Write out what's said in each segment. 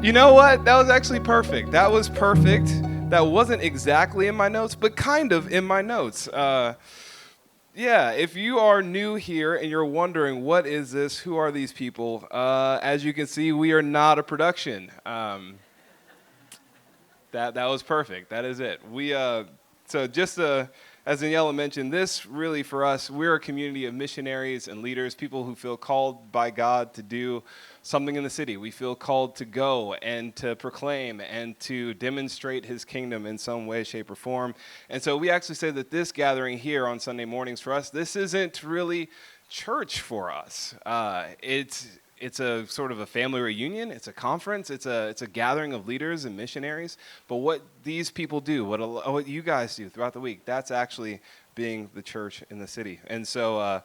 You know what? That was actually perfect. That was perfect. That wasn't exactly in my notes, but kind of in my notes. Yeah, if you are new here and you're wondering, what is this? Who are these people? As you can see, we are not a production. That was perfect. That is it. So just as Daniela mentioned, this really for us, we're a community of missionaries and leaders, people who feel called by God to do something in the city. We feel called to go and to proclaim and to demonstrate his kingdom in some way, shape, or form. And so we actually say that this gathering here on Sunday mornings for us, this isn't really church for us. It's a sort of a family reunion. It's a conference. It's a gathering of leaders and missionaries. But what these people do, what you guys do throughout the week, that's actually being the church in the city. And so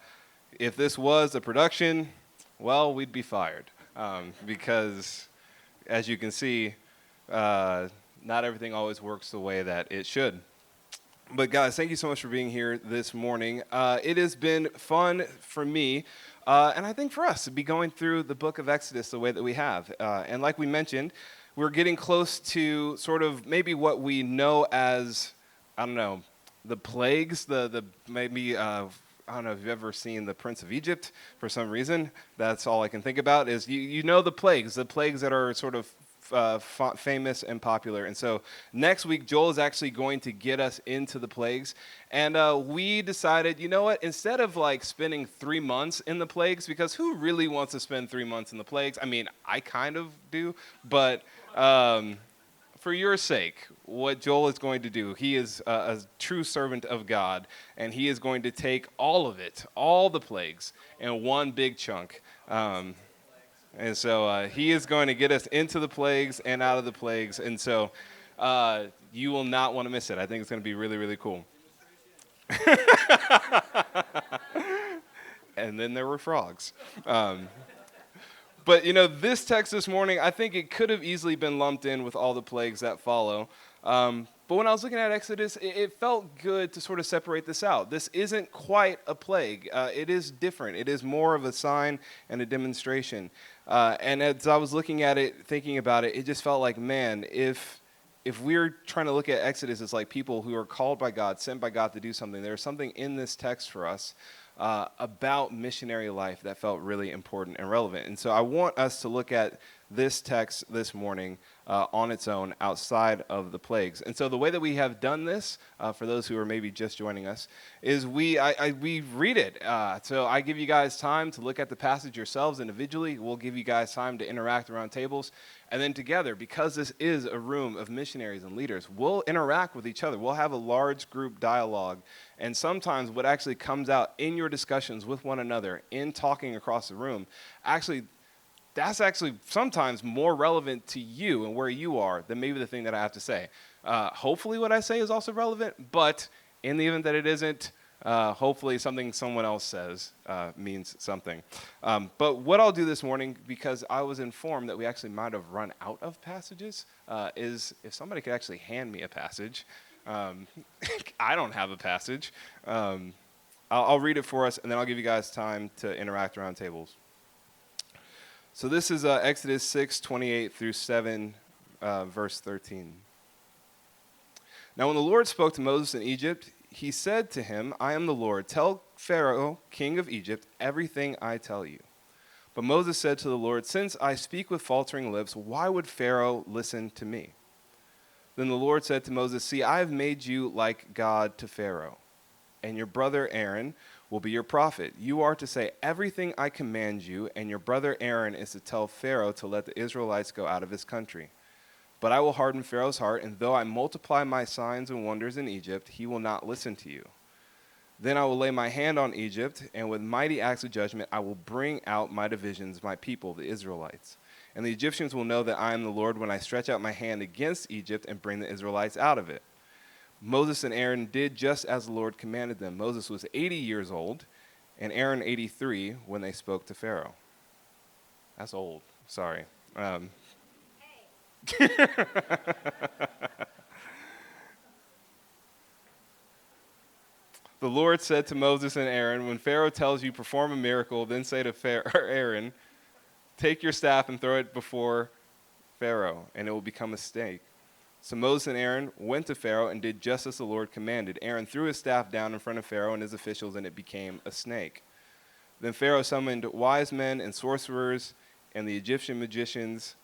if this was a production, well, we'd be fired because, as you can see, not everything always works the way that it should. But guys, thank you so much for being here this morning. It has been fun for me. And I think for us to be going through the book of Exodus the way that we have. And like we mentioned, we're getting close to sort of maybe what we know as, I don't know, the plagues, the maybe, I don't know if you've ever seen The Prince of Egypt for some reason. That's all I can think about is you know the plagues that are sort of famous and popular. And so next week, Joel is actually going to get us into the plagues. And we decided, you know what, instead of like spending 3 months in the plagues, because who really wants to spend 3 months in the plagues? I mean, I kind of do, but for your sake, what Joel is going to do, he is a true servant of God, and he is going to take all of it, all the plagues, in one big chunk. And so he is going to get us into the plagues and out of the plagues. And so you will not want to miss it. I think it's going to be really, really cool. And then there were frogs. But, you know, this text this morning, I think it could have easily been lumped in with all the plagues that follow. But when I was looking at Exodus, it felt good to sort of separate this out. This isn't quite a plague. It is different. It is more of a sign and a demonstration. And as I was looking at it, thinking about it, it just felt like, man, if we're trying to look at Exodus as like people who are called by God, sent by God to do something, there's something in this text for us about missionary life that felt really important and relevant. And so I want us to look at this text this morning on its own outside of the plagues. And so the way that we have done this, for those who are maybe just joining us, is we read it. So I give you guys time to look at the passage yourselves individually. We'll give you guys time to interact around tables. And then together, because this is a room of missionaries and leaders, we'll interact with each other. We'll have a large group dialogue. And sometimes what actually comes out in your discussions with one another, in talking across the room, that's actually sometimes more relevant to you and where you are than maybe the thing that I have to say. Hopefully what I say is also relevant, but in the event that it isn't, hopefully something someone else says means something. But what I'll do this morning, because I was informed that we actually might have run out of passages, is if somebody could actually hand me a passage. I don't have a passage. I'll read it for us, and then I'll give you guys time to interact around tables. So this is Exodus 6:28 through 7, verse 13. Now when the Lord spoke to Moses in Egypt, he said to him, I am the Lord. Tell Pharaoh, king of Egypt, everything I tell you. But Moses said to the Lord, since I speak with faltering lips, why would Pharaoh listen to me? Then the Lord said to Moses, see, I have made you like God to Pharaoh, and your brother Aaron will be your prophet. You are to say everything I command you, and your brother Aaron is to tell Pharaoh to let the Israelites go out of his country. But I will harden Pharaoh's heart, and though I multiply my signs and wonders in Egypt, he will not listen to you. Then I will lay my hand on Egypt, and with mighty acts of judgment I will bring out my divisions, my people, the Israelites. And the Egyptians will know that I am the Lord when I stretch out my hand against Egypt and bring the Israelites out of it. Moses and Aaron did just as the Lord commanded them. Moses was 80 years old, and Aaron 83 when they spoke to Pharaoh. That's old. Sorry. The Lord said to Moses and Aaron, when Pharaoh tells you perform a miracle, then say to Aaron, take your staff and throw it before Pharaoh, and it will become a snake." So Moses and Aaron went to Pharaoh and did just as the Lord commanded. Aaron threw his staff down in front of Pharaoh and his officials, and it became a snake. Then Pharaoh summoned wise men and sorcerers and the Egyptian magicians.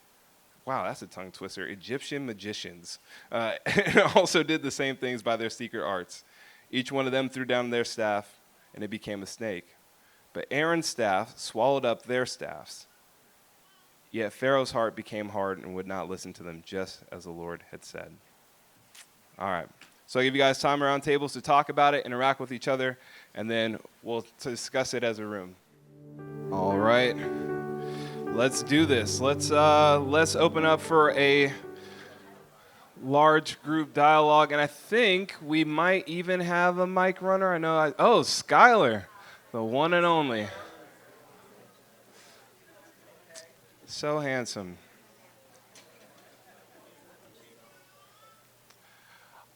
Wow, that's a tongue twister. Egyptian magicians. And also did the same things by their secret arts. Each one of them threw down their staff, and it became a snake. But Aaron's staff swallowed up their staffs. Yet Pharaoh's heart became hard and would not listen to them, just as the Lord had said. All right. So I'll give you guys time around tables to talk about it, interact with each other, and then we'll discuss it as a room. All right. Let's do this. Let's open up for a large group dialogue, and I think we might even have a mic runner. Skylar, the one and only. So handsome.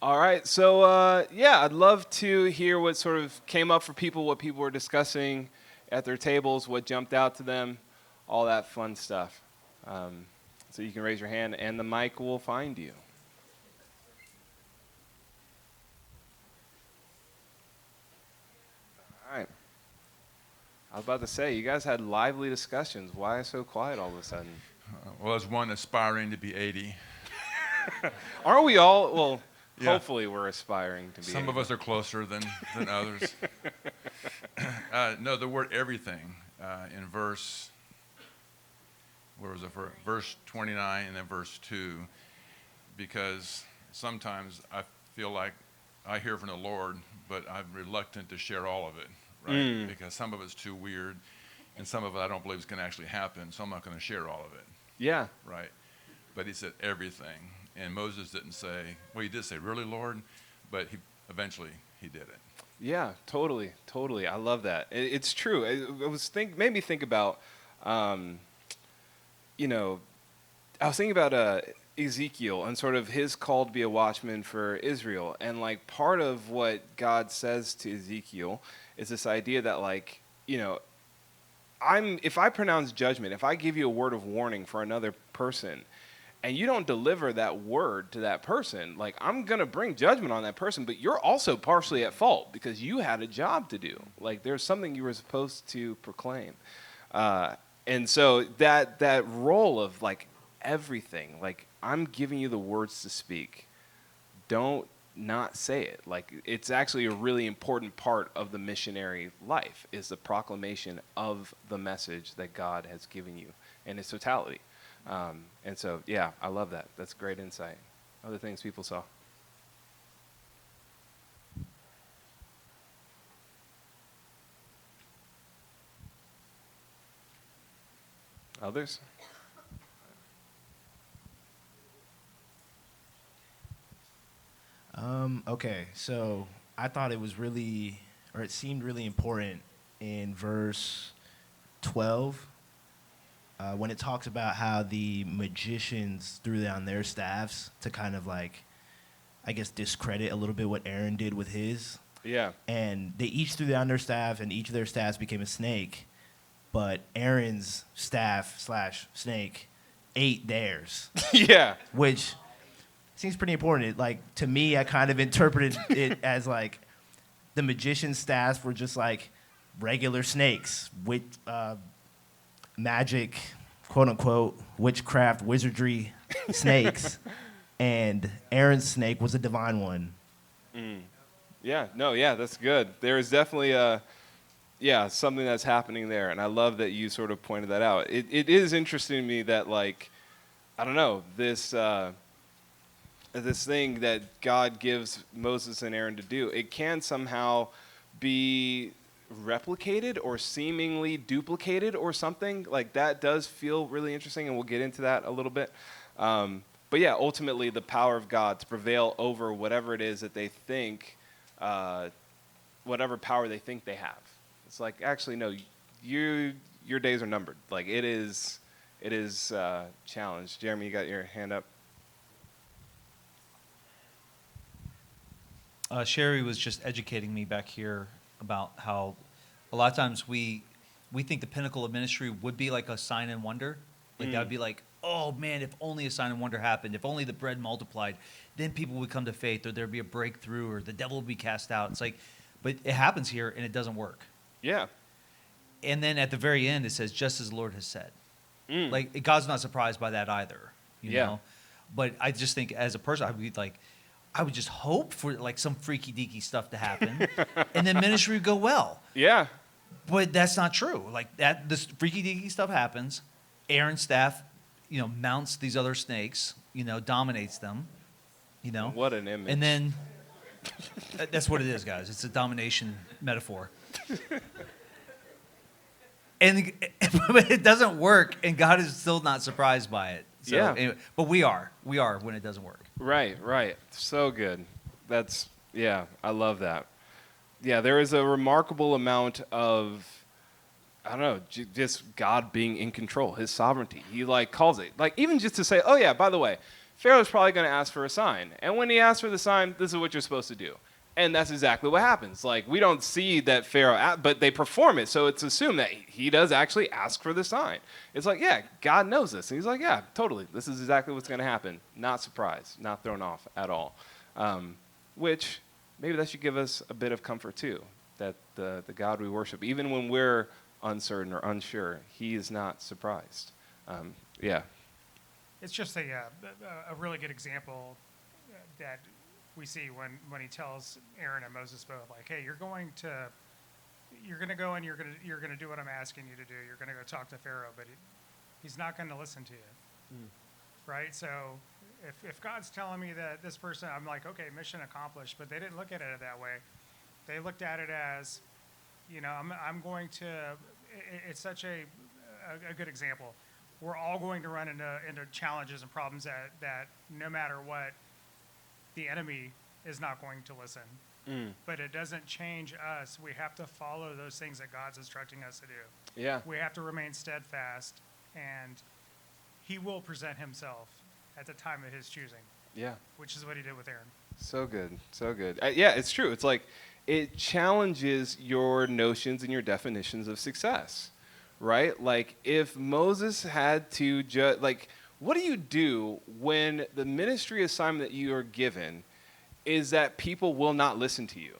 All right, so I'd love to hear what sort of came up for people, what people were discussing at their tables, what jumped out to them, all that fun stuff. So you can raise your hand, and the mic will find you. All right. I was about to say, you guys had lively discussions. Why so quiet all of a sudden? Well, as one aspiring to be 80. Aren't we all? Well, yeah. Hopefully we're aspiring to be Some 80. of us are closer than others. No, the word everything in verse 29 and then verse 2, because sometimes I feel like I hear from the Lord, but I'm reluctant to share all of it. Right? Because some of it's too weird, and some of it I don't believe is going to actually happen, so I'm not going to share all of it. Yeah. Right? But he said everything, and Moses didn't say, well, he did say, really, Lord? But eventually he did it. Yeah, totally. I love that. It's true. Made me think about, I was thinking about Ezekiel and sort of his call to be a watchman for Israel. And like part of what God says to Ezekiel is this idea that if I pronounce judgment, if I give you a word of warning for another person and you don't deliver that word to that person, like I'm going to bring judgment on that person, but you're also partially at fault because you had a job to do. Like there's something you were supposed to proclaim. And so that role of like everything, like I'm giving you the words to speak. Don't not say it. Like it's actually a really important part of the missionary life is the proclamation of the message that God has given you in its totality. And so, yeah, I love that. That's great insight. Other things people saw. Others? Okay, so I thought it seemed really important in verse 12 when it talks about how the magicians threw down their staffs to kind of like, I guess, discredit a little bit what Aaron did with his. Yeah. And they each threw down their staff, and each of their staffs became a snake, but Aaron's staff/snake ate theirs. Yeah. Which seems pretty important. To me, I kind of interpreted it as like the magician's staffs were just like regular snakes with magic, quote unquote, witchcraft, wizardry snakes, and Aaron's snake was a divine one. Yeah, that's good. There is definitely something that's happening there, and I love that you sort of pointed that out. It is interesting to me that this thing that God gives Moses and Aaron to do, it can somehow be replicated or seemingly duplicated or something. Like that does feel really interesting, and we'll get into that a little bit. But yeah, ultimately the power of God to prevail over whatever it is that they think, whatever power they think they have. It's like, actually, no, your days are numbered. Like it is challenged. Jeremy, you got your hand up. Sherry was just educating me back here about how a lot of times we think the pinnacle of ministry would be like a sign and wonder, Like that would be like, oh man, if only a sign and wonder happened, if only the bread multiplied, then people would come to faith, or there'd be a breakthrough, or the devil would be cast out. It's like, but it happens here and it doesn't work. Yeah. And then at the very end, it says, just as the Lord has said. Like, God's not surprised by that either, you know? But I just think as a person, I would be like, I would just hope for like some freaky deaky stuff to happen and then ministry would go well. Yeah. But that's not true. Like this freaky deaky stuff happens. Aaron's staff, mounts these other snakes, dominates them, What an image. And then that's what it is, guys. It's a domination metaphor. And but it doesn't work, and God is still not surprised by it. So, anyway, but we are when it doesn't work. Right. So good. I love that. Yeah, there is a remarkable amount of, I don't know, just God being in control, his sovereignty. He calls it. Even just to say, oh yeah, by the way, Pharaoh's probably going to ask for a sign. And when he asks for the sign, this is what you're supposed to do. And that's exactly what happens. We don't see that Pharaoh, but they perform it, so it's assumed that he does actually ask for the sign. It's yeah, God knows this. And he's like, yeah, totally. This is exactly what's going to happen. Not surprised, not thrown off at all. Which, maybe that should give us a bit of comfort, too, that the God we worship, even when we're uncertain or unsure, he is not surprised. Yeah. It's just a really good example that we see when he tells Aaron and Moses both, hey, you're going to go and you're going to do what I'm asking you to do. You're going to go talk to Pharaoh, but he's not going to listen to you, right? So if God's telling me that this person, I'm like, okay, mission accomplished. But they didn't look at it that way. They looked at it as, I'm going to. It's such a good example. We're all going to run into challenges and problems that no matter what, the enemy is not going to listen. But it doesn't change us. We have to follow those things that God's instructing us to do. Yeah. We have to remain steadfast, and he will present himself at the time of his choosing. Yeah. Which is what he did with Aaron. So good. Yeah, it's true. It's it challenges your notions and your definitions of success, right? If Moses had to judge, what do you do when the ministry assignment that you are given is that people will not listen to you?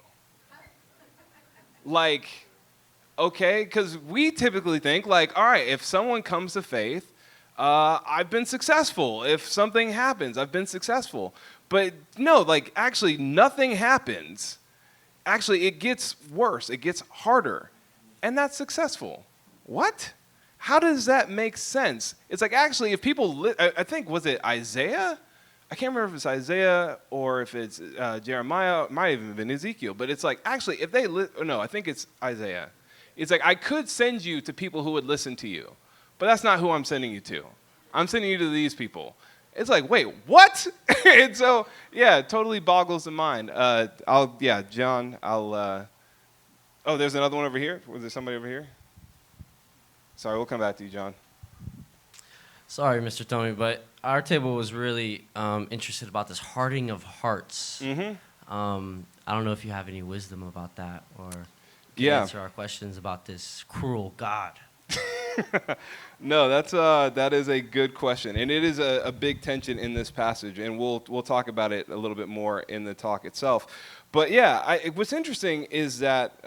Okay, because we typically think all right, if someone comes to faith, I've been successful. If something happens, I've been successful. But no, actually nothing happens. Actually, it gets worse. It gets harder. And that's successful. What? How does that make sense? It's actually, if people, I think, was it Isaiah? I can't remember if it's Isaiah or if it's Jeremiah. It might have even been Ezekiel. But it's actually, if they, no, I think it's Isaiah. It's I could send you to people who would listen to you. But that's not who I'm sending you to. I'm sending you to these people. It's wait, what? And so, yeah, it totally boggles the mind. John, oh, there's another one over here. Was there somebody over here? Sorry, we'll come back to you, John. Sorry, Mr. Tomy, but our table was really interested about this hardening of hearts. Mm-hmm. I don't know if you have any wisdom about that or can answer our questions about this cruel God. No, that is a good question, and it is a big tension in this passage, and we'll talk about it a little bit more in the talk itself. But yeah, what's interesting is that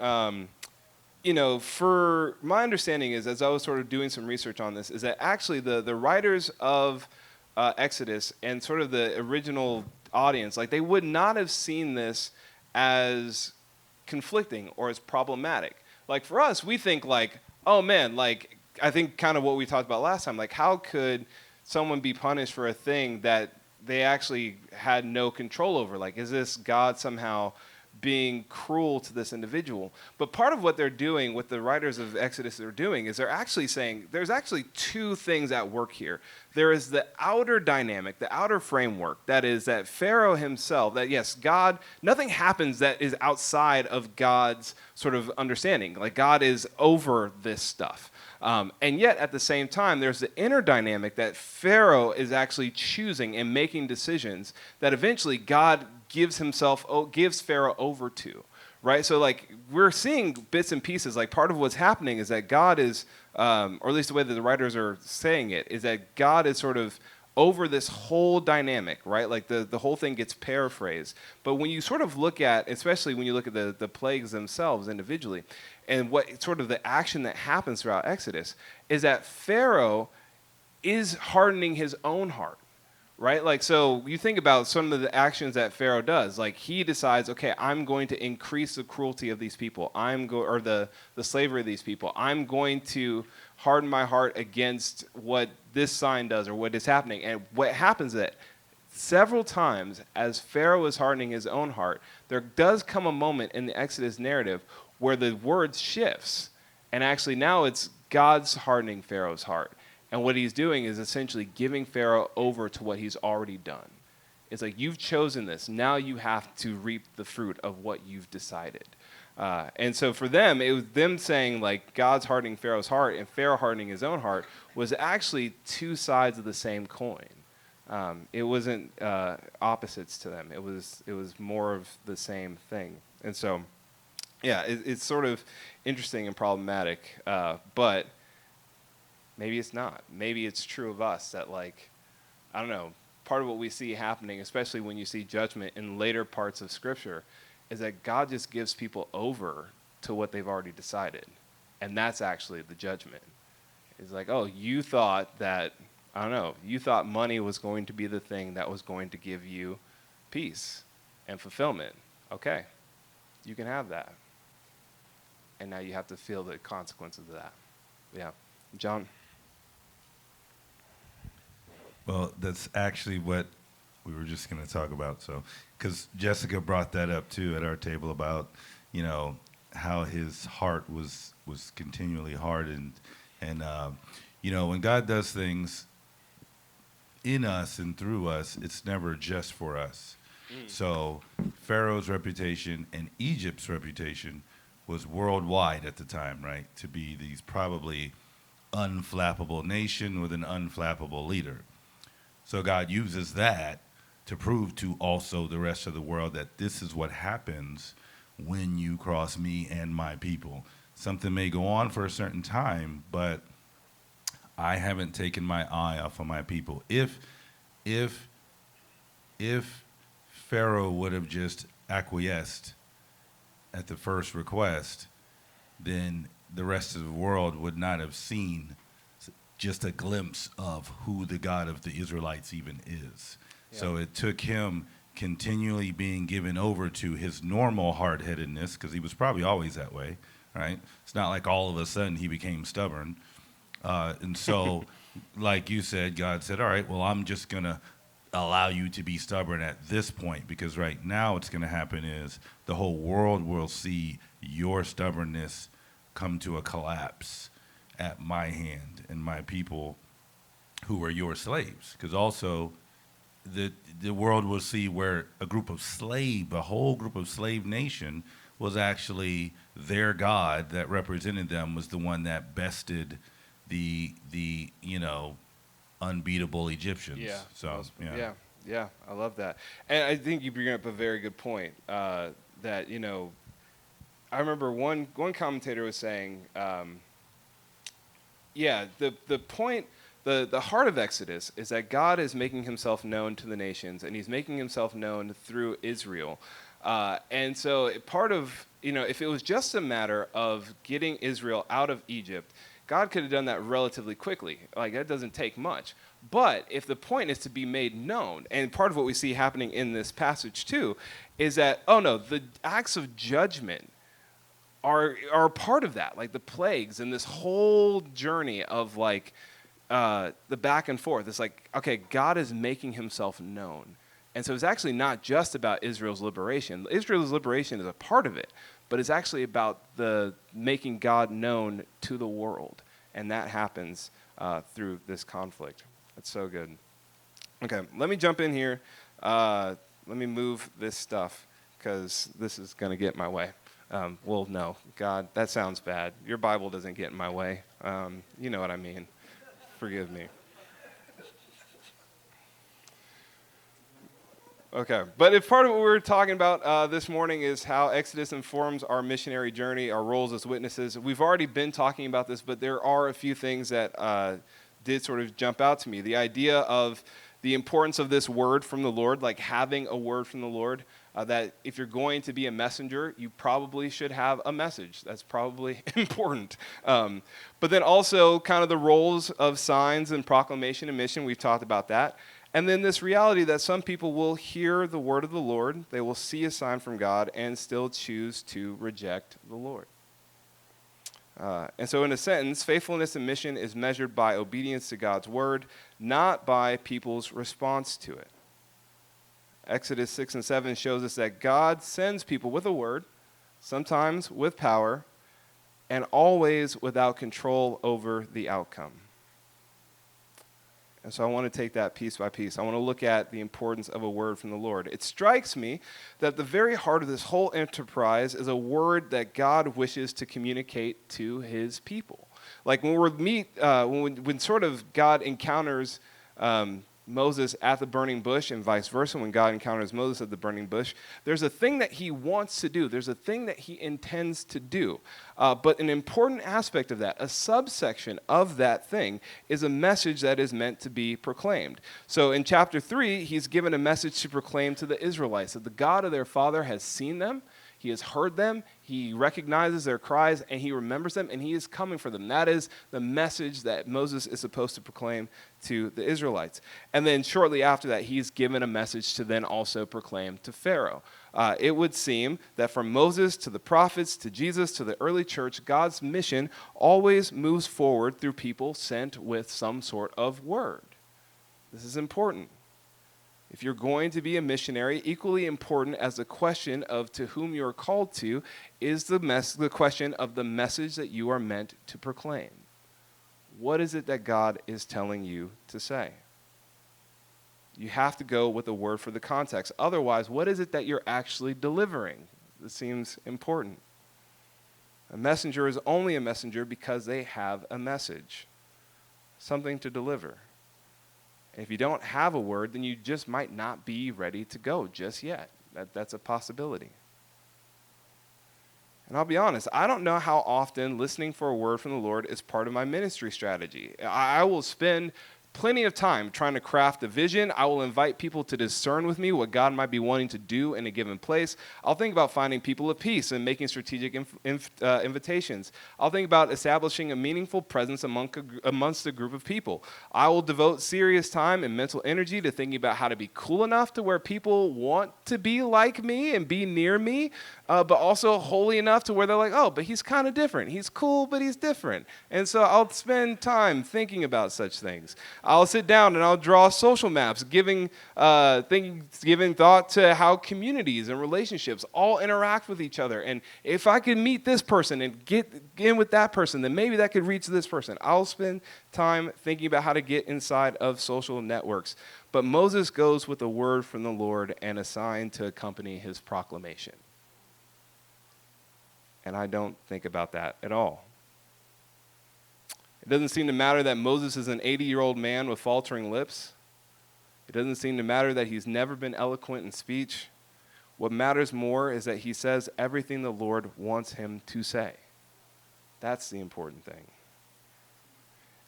for my understanding is, as I was sort of doing some research on this, is that actually the writers of Exodus and sort of the original audience, they would not have seen this as conflicting or as problematic. For us, we think oh man, I think kind of what we talked about last time, how could someone be punished for a thing that they actually had no control over? Is this God somehow being cruel to this individual? But part of what they're doing, what the writers of Exodus are doing, is they're actually saying there's actually two things at work here. There is the outer dynamic, the outer framework, that is that Pharaoh himself, that yes, God, nothing happens that is outside of God's sort of understanding. God is over this stuff. And yet, at the same time, there's the inner dynamic that Pharaoh is actually choosing and making decisions that eventually God gives Pharaoh over to, right? So like we're seeing bits and pieces. Like part of what's happening is that God is, or at least the way that the writers are saying it, is that God is sort of over this whole dynamic, right? Like the whole thing gets paraphrased. But when you sort of look at, especially when you look at the plagues themselves individually, and what sort of the action that happens throughout Exodus, is that Pharaoh is hardening his own heart. Right? Like, so you think about some of the actions that Pharaoh does. Like, he decides, okay, I'm going to increase the cruelty of these people. Or the slavery of these people. I'm going to harden my heart against what this sign does or what is happening. And what happens is that several times as Pharaoh is hardening his own heart, there does come a moment in the Exodus narrative where the word shifts. And actually now it's God's hardening Pharaoh's heart. And what he's doing is essentially giving Pharaoh over to what he's already done. It's like, you've chosen this. Now you have to reap the fruit of what you've decided. And so for them, it was them saying, like, God's hardening Pharaoh's heart and Pharaoh hardening his own heart was actually two sides of the same coin. It wasn't opposites to them. It was more of the same thing. And so, yeah, it's sort of interesting and problematic. But maybe it's not. Maybe it's true of us that, like, I don't know, part of what we see happening, especially when you see judgment in later parts of Scripture, is that God just gives people over to what they've already decided. And that's actually the judgment. It's like, oh, you thought that, I don't know, you thought money was going to be the thing that was going to give you peace and fulfillment. Okay, you can have that. And now you have to feel the consequences of that. Yeah. John? Well, that's actually what we were just going to talk about. So, because Jessica brought that up too at our table about, you know, how his heart was continually hardened, and you know, when God does things in us and through us, it's never just for us. So, Pharaoh's reputation and Egypt's reputation was worldwide at the time, right? To be these probably unflappable nation with an unflappable leader. So God uses that to prove to also the rest of the world that this is what happens when you cross me and my people. Something may go on for a certain time, but I haven't taken my eye off of my people. If Pharaoh would have just acquiesced at the first request, then the rest of the world would not have seen just a glimpse of who the God of the Israelites even is. Yeah. So it took him continually being given over to his normal hard-headedness, because he was probably always that way, right? It's not like all of a sudden he became stubborn. And so, like you said, God said, all right, well, I'm just going to allow you to be stubborn at this point, because right now what's going to happen is the whole world will see your stubbornness come to a collapse at my hand and my people who are your slaves. Because also the world will see where a whole group of slave nation was actually their God that represented them was the one that bested the you know, unbeatable Egyptians. Yeah. So yeah, I love that. And I think you bring up a very good point, that, you know, I remember one commentator was saying, the point, the heart of Exodus is that God is making himself known to the nations, and he's making himself known through Israel. And so part of, you know, if it was just a matter of getting Israel out of Egypt, God could have done that relatively quickly. Like, that doesn't take much. But if the point is to be made known, and part of what we see happening in this passage too, is that, oh no, the acts of judgment are part of that, like the plagues and this whole journey of like the back and forth. It's like, okay, God is making himself known. And so it's actually not just about Israel's liberation. Israel's liberation is a part of it, but it's actually about the making God known to the world. And that happens through this conflict. That's so good. Okay, let me jump in here. Let me move this stuff, because this is going to get in my way. Well, no, God, that sounds bad. Your Bible doesn't get in my way. You know what I mean. Forgive me. Okay. But if part of what we're talking about this morning is how Exodus informs our missionary journey, our roles as witnesses, we've already been talking about this, but there are a few things that did sort of jump out to me. The idea of the importance of this word from the Lord, like having a word from the Lord, that if you're going to be a messenger, you probably should have a message. That's probably important. But then also kind of the roles of signs and proclamation and mission. We've talked about that. And then this reality that some people will hear the word of the Lord, they will see a sign from God, and still choose to reject the Lord. And so in a sentence, faithfulness in mission is measured by obedience to God's word, not by people's response to it. Exodus 6 and 7 shows us that God sends people with a word, sometimes with power, and always without control over the outcome. And so I want to take that piece by piece. I want to look at the importance of a word from the Lord. It strikes me that the very heart of this whole enterprise is a word that God wishes to communicate to his people. Like when sort of God encounters Moses at the burning bush and vice versa, when God encounters Moses at the burning bush, there's a thing that he wants to do. There's a thing that he intends to do. But an important aspect of that, a subsection of that thing, is a message that is meant to be proclaimed. So in chapter 3, he's given a message to proclaim to the Israelites that the God of their father has seen them, he has heard them, he recognizes their cries, and he remembers them, and he is coming for them. That is the message that Moses is supposed to proclaim to the Israelites. And then shortly after that, he's given a message to then also proclaim to Pharaoh. It would seem that from Moses to the prophets to Jesus to the early church, God's mission always moves forward through people sent with some sort of word. This is important. If you're going to be a missionary, equally important as the question of to whom you are called to is the question of the message that you are meant to proclaim. What is it that God is telling you to say? You have to go with a word for the context. Otherwise, what is it that you're actually delivering? This seems important. A messenger is only a messenger because they have a message, something to deliver. And if you don't have a word, then you just might not be ready to go just yet. That's a possibility. And I'll be honest, I don't know how often listening for a word from the Lord is part of my ministry strategy. I will spend plenty of time trying to craft a vision. I will invite people to discern with me what God might be wanting to do in a given place. I'll think about finding people of peace and making strategic invitations. I'll think about establishing a meaningful presence amongst a group of people. I will devote serious time and mental energy to thinking about how to be cool enough to where people want to be like me and be near me, but also holy enough to where they're like, oh, but he's kind of different. He's cool, but he's different. And so I'll spend time thinking about such things. I'll sit down and I'll draw social maps, giving thought to how communities and relationships all interact with each other. And if I could meet this person and get in with that person, then maybe that could reach this person. I'll spend time thinking about how to get inside of social networks. But Moses goes with a word from the Lord and a sign to accompany his proclamation. And I don't think about that at all. It doesn't seem to matter that Moses is an 80-year-old man with faltering lips. It doesn't seem to matter that he's never been eloquent in speech. What matters more is that he says everything the Lord wants him to say. That's the important thing.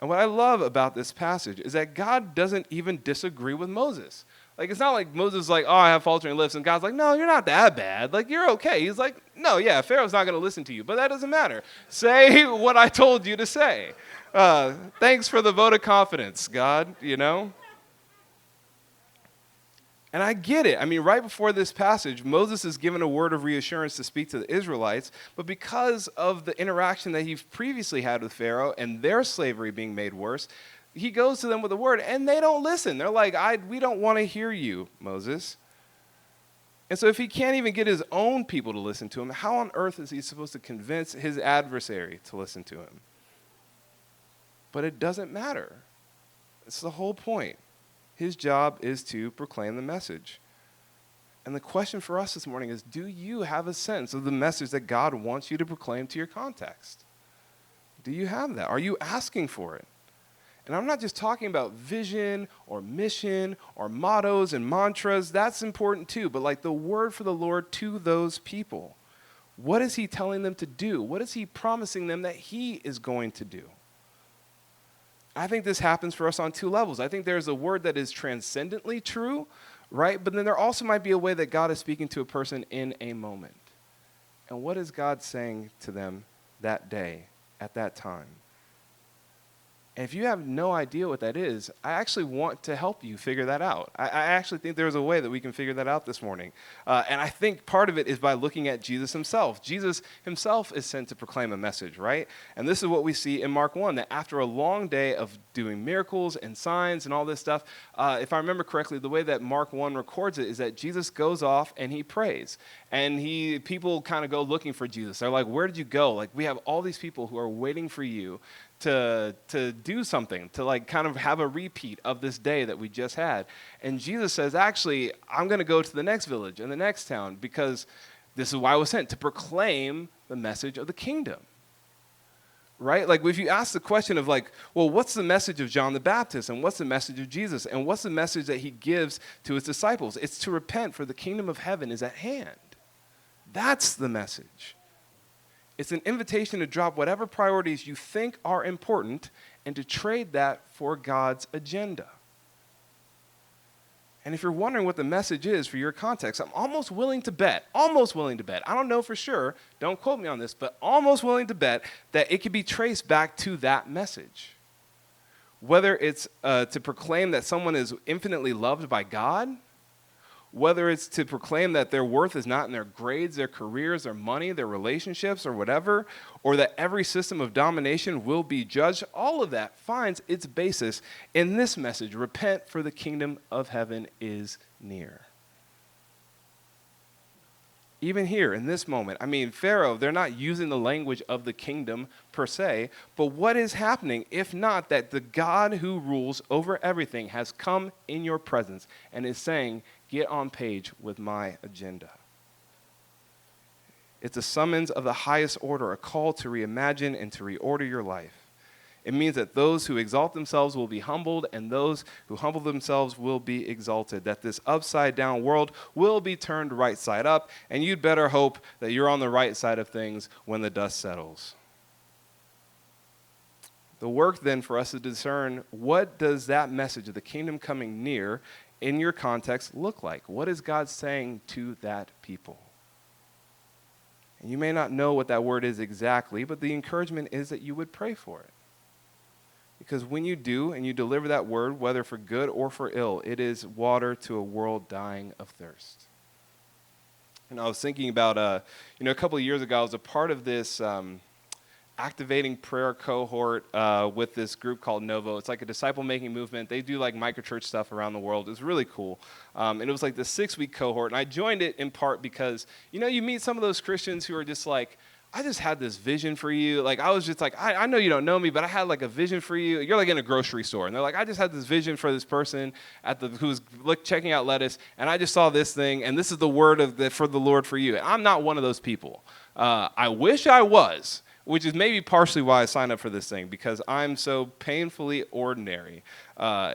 And what I love about this passage is that God doesn't even disagree with Moses. Like, it's not like Moses is like, oh, I have faltering lips. And God's like, no, you're not that bad. Like, you're okay. He's like, no, yeah, Pharaoh's not going to listen to you. But that doesn't matter. Say what I told you to say. Thanks for the vote of confidence, God, you know. And I get it. I mean, right before this passage, Moses is given a word of reassurance to speak to the Israelites. But because of the interaction that he previously had with Pharaoh and their slavery being made worse, he goes to them with a word, and they don't listen. They're like, we don't want to hear you, Moses. And so if he can't even get his own people to listen to him, how on earth is he supposed to convince his adversary to listen to him? But it doesn't matter. It's the whole point. His job is to proclaim the message. And the question for us this morning is, do you have a sense of the message that God wants you to proclaim to your context? Do you have that? Are you asking for it? And I'm not just talking about vision or mission or mottos and mantras. That's important too. But like the word for the Lord to those people. What is he telling them to do? What is he promising them that he is going to do? I think this happens for us on two levels. I think there's a word that is transcendently true, right? But then there also might be a way that God is speaking to a person in a moment. And what is God saying to them that day, at that time? And if you have no idea what that is, I actually want to help you figure that out. I actually think there's a way that we can figure that out this morning. And I think part of it is by looking at Jesus himself. Jesus himself is sent to proclaim a message, right? And this is what we see in Mark 1, that after a long day of doing miracles and signs and all this stuff, if I remember correctly, the way that Mark 1 records it is that Jesus goes off and he prays. And people kind of go looking for Jesus. They're like, where did you go? Like, we have all these people who are waiting for you to do something, to like kind of have a repeat of this day that we just had. And Jesus says, actually, I'm going to go to the next village and the next town because this is why I was sent, to proclaim the message of the kingdom. Right? Like if you ask the question of like, well, what's the message of John the Baptist and what's the message of Jesus and what's the message that he gives to his disciples? It's to repent, for the kingdom of heaven is at hand. That's the message. It's an invitation to drop whatever priorities you think are important and to trade that for God's agenda. And if you're wondering what the message is for your context, I'm almost willing to bet, I don't know for sure, don't quote me on this, but almost willing to bet that it could be traced back to that message. Whether it's to proclaim that someone is infinitely loved by God, whether it's to proclaim that their worth is not in their grades, their careers, their money, their relationships, or whatever, or that every system of domination will be judged, all of that finds its basis in this message: repent, for the kingdom of heaven is near. Even here, in this moment, I mean, Pharaoh, they're not using the language of the kingdom per se, but what is happening if not that the God who rules over everything has come in your presence and is saying, get on page with my agenda. It's a summons of the highest order, a call to reimagine and to reorder your life. It means that those who exalt themselves will be humbled, and those who humble themselves will be exalted. That this upside-down world will be turned right side up, and you'd better hope that you're on the right side of things when the dust settles. The work then for us to discern, what does that message of the kingdom coming near in your context look like? What is God saying to that people? And you may not know what that word is exactly, but the encouragement is that you would pray for it. Because when you do and you deliver that word, whether for good or for ill, it is water to a world dying of thirst. And I was thinking about, a couple of years ago, I was a part of this activating prayer cohort with this group called Novo. It's like a disciple-making movement. They do like microchurch stuff around the world. It's really cool. And it was like the 6-week cohort. And I joined it in part because, you meet some of those Christians who are just like, I just had this vision for you. Like, I was just like, I know you don't know me, but I had like a vision for you. You're like in a grocery store. And they're like, I just had this vision for this person who's checking out lettuce. And I just saw this thing. And this is the word for the Lord for you. And I'm not one of those people. I wish I was, which is maybe partially why I signed up for this thing, because I'm so painfully ordinary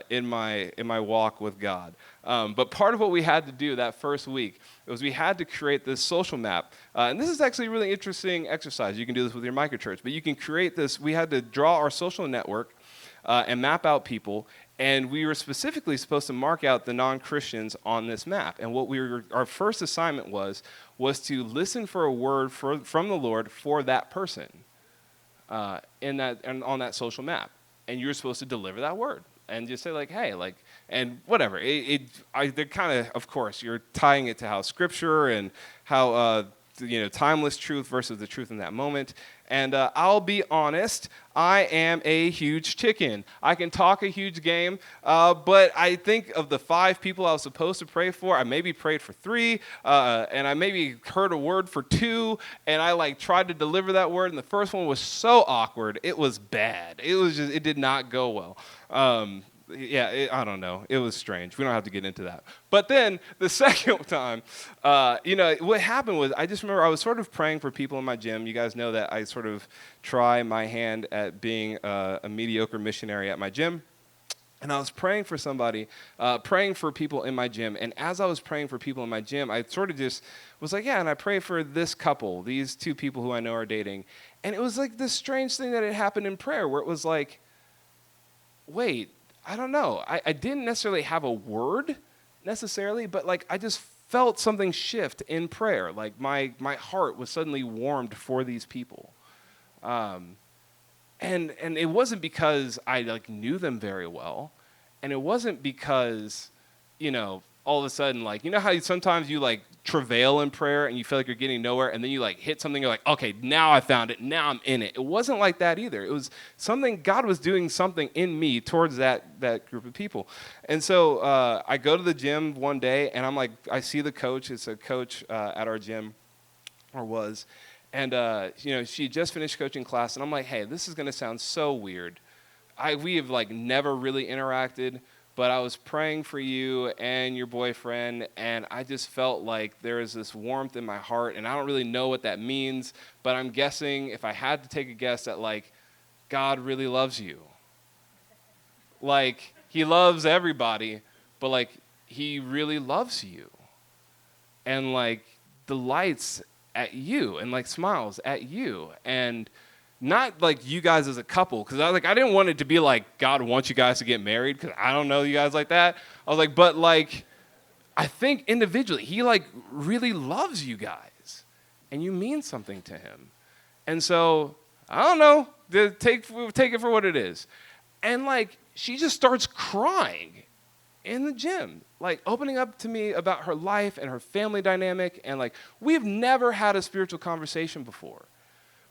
in my walk with God. But part of what we had to do that first week was we had to create this social map. And this is actually a really interesting exercise. You can do this with your microchurch, but you can create this. We had to draw our social network and map out people. And we were specifically supposed to mark out the non-Christians on this map. And what our first assignment was to listen for a word from the Lord for that person on that social map. And you were supposed to deliver that word and just say like, hey, like, and whatever. They're kind of course, you're tying it to how Scripture and how timeless truth versus the truth in that moment. And I'll be honest, I am a huge chicken. I can talk a huge game, but I think of the 5 people I was supposed to pray for, I maybe prayed for 3, and I maybe heard a word for 2, and I tried to deliver that word, and the first one was so awkward, it was bad. It did not go well. yeah, I don't know. It was strange. We don't have to get into that. But then the second time, what happened was I just remember I was sort of praying for people in my gym. You guys know that I sort of try my hand at being a mediocre missionary at my gym. And I was praying for somebody, praying for people in my gym. And as I was praying for people in my gym, I sort of just was like, yeah, and I pray for this couple, these two people who I know are dating. And it was like this strange thing that had happened in prayer where it was like, wait, I don't know. I didn't necessarily have a word necessarily, but like I just felt something shift in prayer. Like my heart was suddenly warmed for these people. And it wasn't because I like knew them very well, and it wasn't because, all of a sudden, like, how sometimes you like travail in prayer and you feel like you're getting nowhere, and then you like hit something, you're like, okay, now I found it, now I'm in it. It wasn't like that either. It was something, God was doing something in me towards that group of people. And so I go to the gym one day, and I'm like, I see the coach. It's a coach at our gym, or was. And, she just finished coaching class, and I'm like, hey, this is going to sound so weird. We have, like, never really interacted, but I was praying for you and your boyfriend, and I just felt like there is this warmth in my heart, and I don't really know what that means, but I'm guessing, if I had to take a guess, that, like, God really loves you. Like, he loves everybody, but, like, he really loves you. And, like, delights at you and like smiles at you, and not like you guys as a couple, because I didn't want it to be like God wants you guys to get married, because I don't know you guys like that. I was like, but like I think individually he like really loves you guys, and you mean something to him. And so I don't know, take it for what it is. And like she just starts crying in the gym, like opening up to me about her life and her family dynamic. And like, we've never had a spiritual conversation before,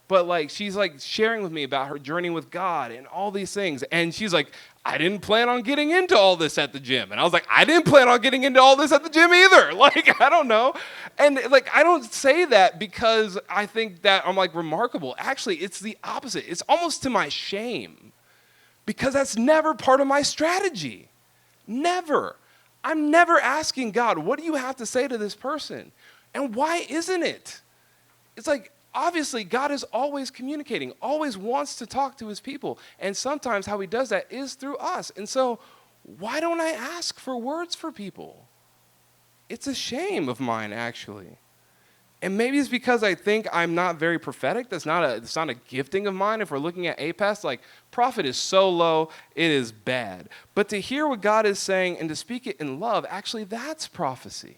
but like, she's like sharing with me about her journey with God and all these things. And she's like, I didn't plan on getting into all this at the gym. And I was like, I didn't plan on getting into all this at the gym either. Like, I don't know. And like, I don't say that because I think that I'm like remarkable. Actually, it's the opposite. It's almost to my shame, because that's never part of my strategy. Never. I'm never asking God, what do you have to say to this person? And why isn't it? It's like, obviously, God is always communicating, always wants to talk to his people. And sometimes how he does that is through us. And so why don't I ask for words for people? It's a shame of mine, actually. And maybe it's because I think I'm not very prophetic. It's not a gifting of mine. If we're looking at APAS, like, prophet is so low, it is bad. But to hear what God is saying and to speak it in love, actually, that's prophecy.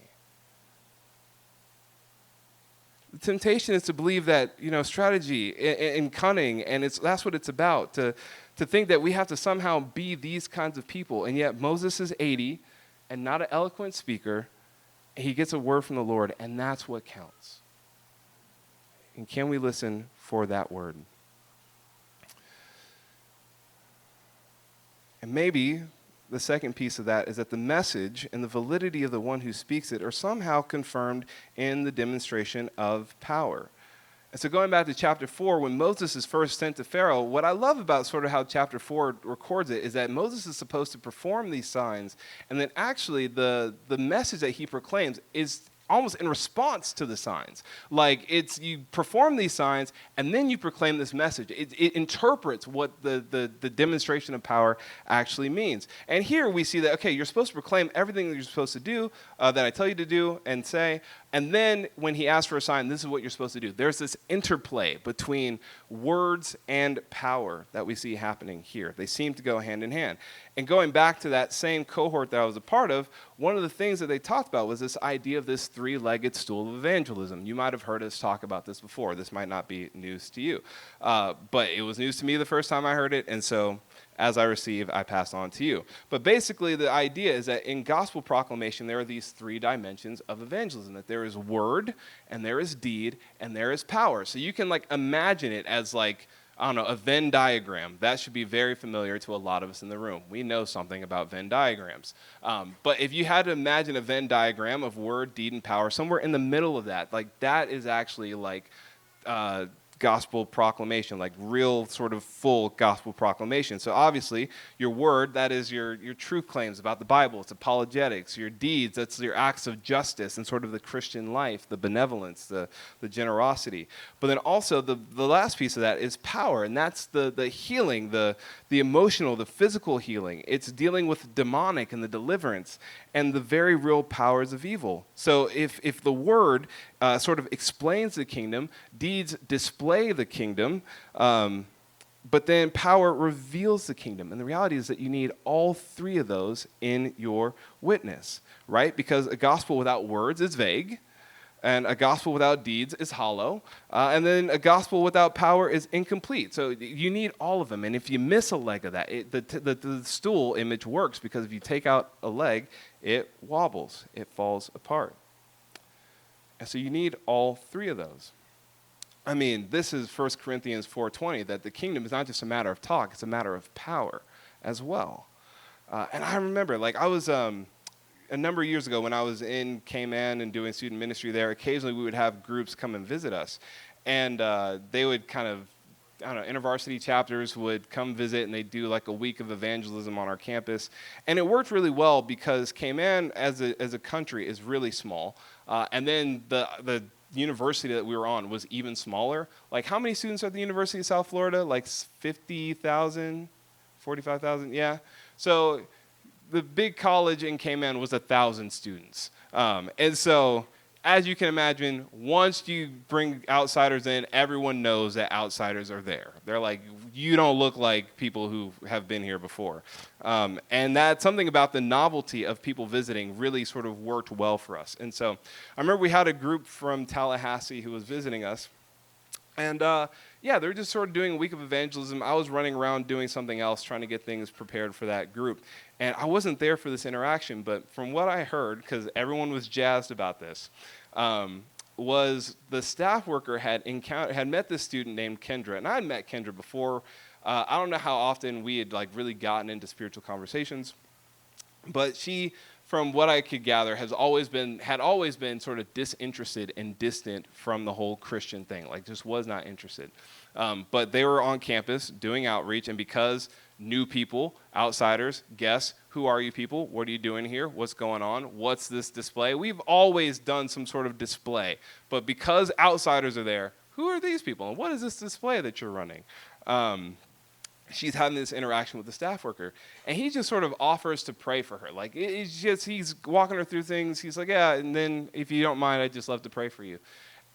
The temptation is to believe that, strategy and cunning, and that's what it's about, to think that we have to somehow be these kinds of people. And yet Moses is 80 and not an eloquent speaker. He gets a word from the Lord, and that's what counts. And can we listen for that word? And maybe the second piece of that is that the message and the validity of the one who speaks it are somehow confirmed in the demonstration of power. And so going back to chapter 4, when Moses is first sent to Pharaoh, what I love about sort of how chapter 4 records it is that Moses is supposed to perform these signs, and then actually the message that he proclaims is almost in response to the signs. Like, it's you perform these signs, and then you proclaim this message. It interprets what the demonstration of power actually means. And here we see that, okay, you're supposed to proclaim everything that you're supposed to do, that I tell you to do and say, and then when he asks for a sign, this is what you're supposed to do. There's this interplay between words and power that we see happening here. They seem to go hand in hand. And going back to that same cohort that I was a part of, one of the things that they talked about was this idea of this three-legged stool of evangelism. You might have heard us talk about this before. This might not be news to you. But it was news to me the first time I heard it, and so as I receive, I pass on to you. But basically, the idea is that in gospel proclamation, there are these three dimensions of evangelism, that there is word, and there is deed, and there is power. So you can like imagine it as like, I don't know, a Venn diagram. That should be very familiar to a lot of us in the room. We know something about Venn diagrams. But if you had to imagine a Venn diagram of word, deed, and power, somewhere in the middle of that, like that is actually like gospel proclamation, like real sort of full gospel proclamation. So obviously, your word, that is your truth claims about the Bible, it's apologetics. Your deeds, that's your acts of justice and sort of the Christian life, the benevolence, the generosity. But then also the last piece of that is power, and that's the healing, the emotional, the physical healing. It's dealing with demonic and the deliverance and the very real powers of evil. So if the word sort of explains the kingdom, deeds display the kingdom, but then power reveals the kingdom. And the reality is that you need all three of those in your witness, right? Because a gospel without words is vague, and a gospel without deeds is hollow, and then a gospel without power is incomplete. So you need all of them. And if you miss a leg of that, the stool image works, because if you take out a leg, it wobbles, it falls apart. And so you need all three of those. I mean, this is 1 Corinthians 4:20, that the kingdom is not just a matter of talk, it's a matter of power as well. And I remember, like, I was a number of years ago when I was in Cayman and doing student ministry there, occasionally we would have groups come and visit us. And they would kind of, I don't know, InterVarsity chapters would come visit, and they'd do like a week of evangelism on our campus. And it worked really well because Cayman as a country is really small. And then the university that we were on was even smaller. Like, how many students are at the University of South Florida? Like 50,000, 45,000? Yeah. So the big college in Cayman was 1,000 students. And so, as you can imagine, once you bring outsiders in, everyone knows that outsiders are there. They're like, you don't look like people who have been here before. And that's something about the novelty of people visiting really sort of worked well for us. And so I remember we had a group from Tallahassee who was visiting us. And yeah, they were just sort of doing a week of evangelism. I was running around doing something else, trying to get things prepared for that group. And I wasn't there for this interaction, but from what I heard, because everyone was jazzed about this, was the staff worker had met this student named Kendra. And I had met Kendra before. I don't know how often we had like really gotten into spiritual conversations, but she, from what I could gather, had always been sort of disinterested and distant from the whole Christian thing. Like, just was not interested. But they were on campus doing outreach, and because new people, outsiders, guests, who are you people? What are you doing here? What's going on? What's this display? We've always done some sort of display, but because outsiders are there, who are these people? And what is this display that you're running? She's having this interaction with the staff worker, and he just sort of offers to pray for her. Like, it's just, he's walking her through things. He's like, yeah, and then if you don't mind, I'd just love to pray for you.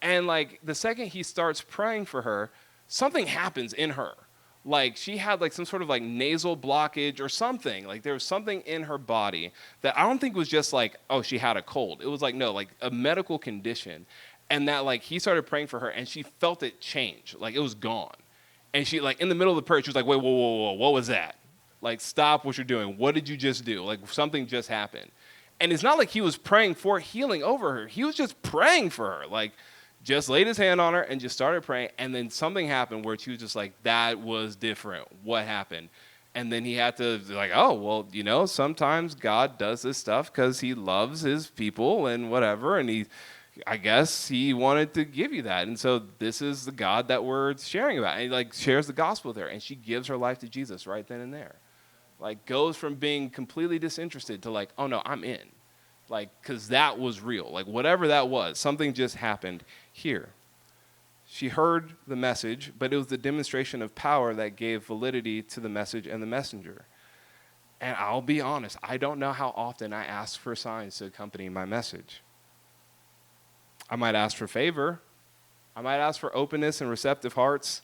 And like, the second he starts praying for her, something happens in her. Like, she had like some sort of like nasal blockage or something. Like, there was something in her body that I don't think was just like, oh, she had a cold. It was like, no, like a medical condition. And that like, he started praying for her, and she felt it change. Like, it was gone. And she, like, in the middle of the prayer, she was like, wait, whoa, what was that? Like, stop what you're doing. What did you just do? Like, something just happened. And it's not like he was praying for healing over her. He was just praying for her. Like, just laid his hand on her and just started praying. And then something happened where she was just like, that was different. What happened? And then he had to, like, oh, well, you know, sometimes God does this stuff because he loves his people and whatever. And I guess he wanted to give you that. And so this is the God that we're sharing about. And he like shares the gospel with her, and she gives her life to Jesus right then and there. Like, goes from being completely disinterested to like, oh no, I'm in. Like, because that was real. Like, whatever that was, something just happened here. She heard the message, but it was the demonstration of power that gave validity to the message and the messenger. And I'll be honest, I don't know how often I ask for signs to accompany my message. I might ask for favor. I might ask for openness and receptive hearts.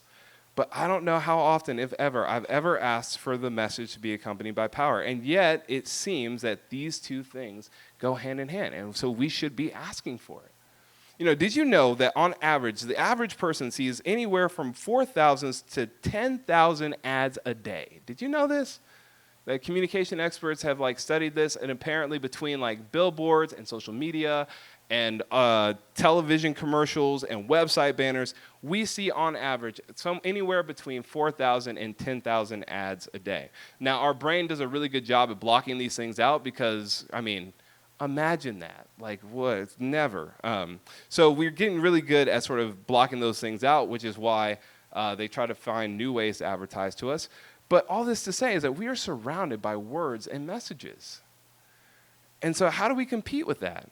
But I don't know how often, if ever, I've ever asked for the message to be accompanied by power. And yet, it seems that these two things go hand in hand. And so we should be asking for it. You know, did you know that on average, the average person sees anywhere from 4,000 to 10,000 ads a day? Did you know this? The communication experts have like studied this, and apparently between like billboards and social media and television commercials and website banners, we see on average anywhere between 4,000 and 10,000 ads a day. Now, our brain does a really good job at blocking these things out because, I mean, Imagine that. Like, what? It's never. So we're getting really good at sort of blocking those things out, which is why they try to find new ways to advertise to us. But all this to say is that we are surrounded by words and messages. And so how do we compete with that?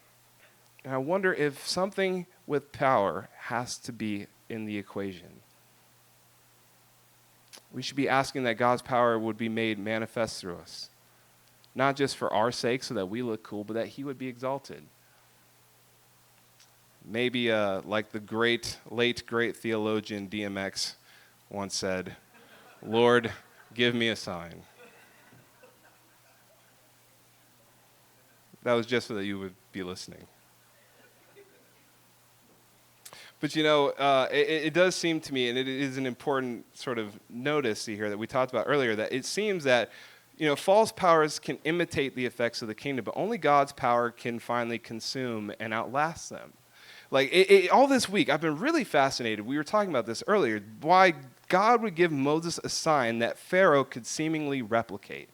And I wonder if something with power has to be in the equation. We should be asking that God's power would be made manifest through us. Not just for our sake so that we look cool, but that he would be exalted. Maybe like the late great theologian DMX once said, Lord, give me a sign. That was just so that you would be listening. But it does seem to me, and it is an important sort of notice here that we talked about earlier, that it seems that false powers can imitate the effects of the kingdom, but only God's power can finally consume and outlast them. Like, all this week, I've been really fascinated. We were talking about this earlier, why God would give Moses a sign that Pharaoh could seemingly replicate.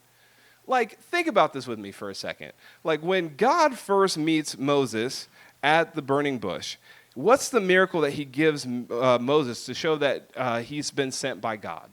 Like, think about this with me for a second. Like, when God first meets Moses at the burning bush, what's the miracle that he gives Moses to show that he's been sent by God?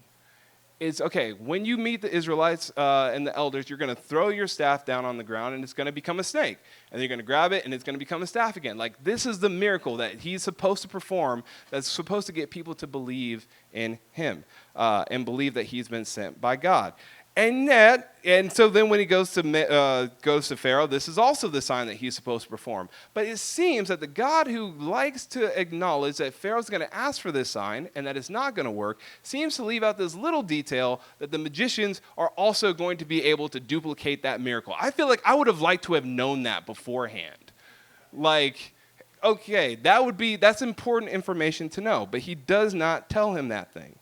It's, okay, when you meet the Israelites and the elders, you're going to throw your staff down on the ground, and it's going to become a snake. And you're going to grab it, and it's going to become a staff again. Like, this is the miracle that he's supposed to perform that's supposed to get people to believe in him and believe that he's been sent by God. And so then when he goes to Pharaoh, this is also the sign that he's supposed to perform. But it seems that the God who likes to acknowledge that Pharaoh's going to ask for this sign and that it's not going to work seems to leave out this little detail that the magicians are also going to be able to duplicate that miracle. I feel like I would have liked to have known that beforehand. Like, okay, that's important information to know, but he does not tell him that thing.